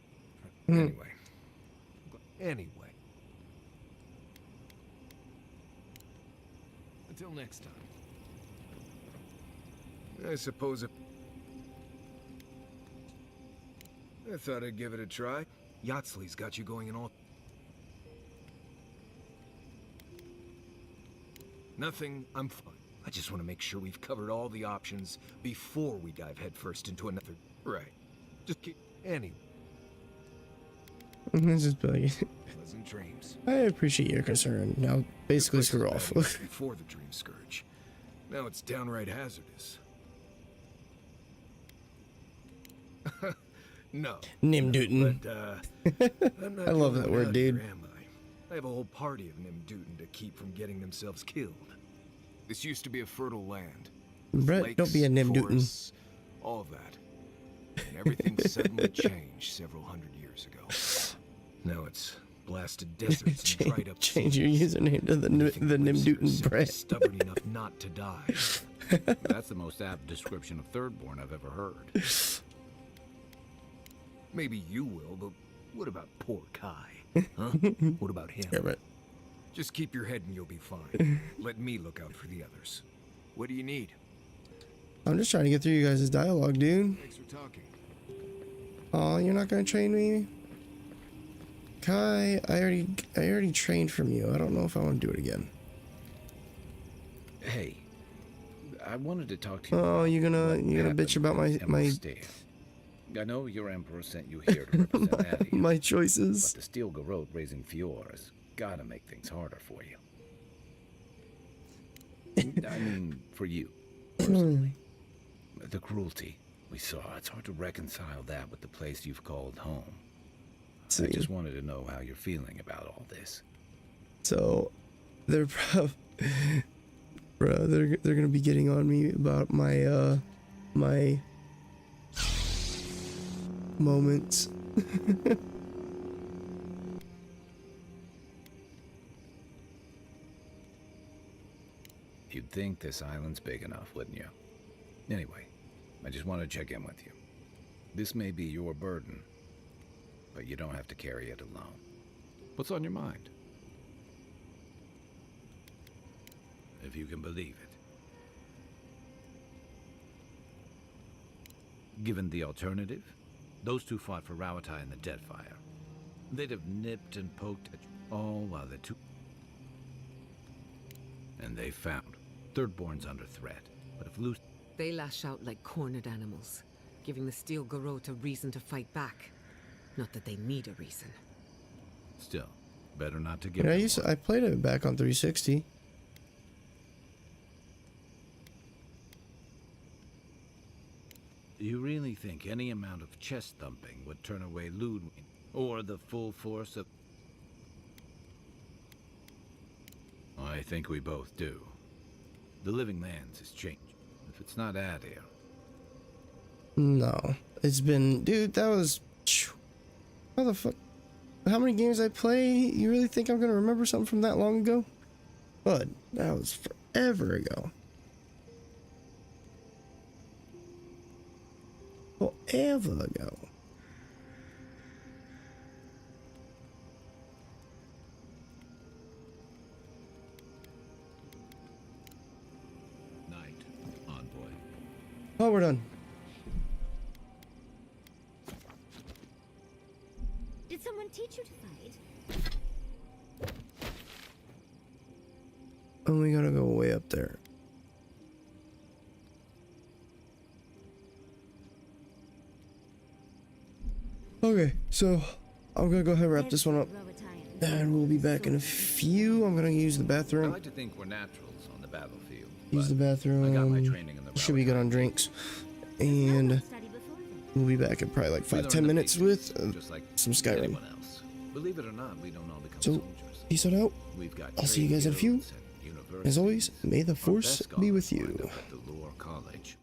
Anyway. Until next time. I suppose if... I thought I'd give it a try. Yatsley's got you going in all... Nothing, I'm fine. I just want to make sure we've covered all the options before we dive headfirst into another... Right. Just keep... Anyway. Just pleasant dreams. I appreciate your concern. Now, basically screw off. Before the Dream Scourge. Now it's downright hazardous. No. Nimdutin. But, I'm not I love going that word, out dude. here, am I have a whole party of Nimdutin to keep from getting themselves killed. This used to be a fertile land. Brett, Lakes, don't be a Nimdutin. forests, all of that. And everything suddenly changed several hundred years ago. Now it's blasted deserts and dried up Change your username to the Nimdutin Brett. Stubborn enough not to die. That's the most apt description of Thirdborn I've ever heard. Maybe you will, but what about poor Kai? Huh? What about him? Yeah, but Just keep your head and you'll be fine. Let me look out for the others. What do you need? I'm just trying to get through you guys' dialogue, dude. Thanks for talking. Oh, you're not gonna train me? Kai, I already trained from you. I don't know if I want to do it again. Hey, I wanted to talk to you. Oh, you gonna bitch about my I know your emperor sent you here to represent Aedyr, my choices. but the steel garrote raising Eora has gotta make things harder for you. I mean, for you, personally. The cruelty we saw, it's hard to reconcile that with the place you've called home. See. I just wanted to know how you're feeling about all this. So, they're they're gonna be getting on me about my my moments. You'd think this island's big enough, wouldn't you? Anyway, I just want to check in with you. This may be your burden, but you don't have to carry it alone. What's on your mind? If you can believe it. Given the alternative, those two fought for Rauatai in the Deadfire. They'd have nipped and poked at all while the two... And they found Thirdborn's under threat. But if loose... They lash out like cornered animals, giving the steel garrote a reason to fight back. Not that they need a reason. Still, better not to give... Yeah, I played it back on 360. You really think any amount of chest thumping would turn away Ludwig, or the full force of... I think we both do. The living lands has changed. If it's not Aedyr. No, it's been, dude. That was how the fuck? How many games I play? You really think I'm gonna remember something from that long ago? Bud, that was forever ago. Forever ago. Night, envoy. Oh, we're done. Did someone teach you to fight? And we gotta go way up there. Okay, so I'm gonna go ahead and wrap this one up, and we'll be back in a few. I'm gonna use the I bathroom. like to think we're naturals on the battlefield. Use the but I got my bathroom. training in the Should be good on drinks, and we'll be back in probably like We 5-10 learned the minutes basics, with just like some Skyrim. anyone else. Believe it or not, we don't all become So, soldiers. peace on out. We've got I'll see you guys in a few. trade guilds and As always, universities. may the Our Force best be with scholars wind you. up at the Lure College.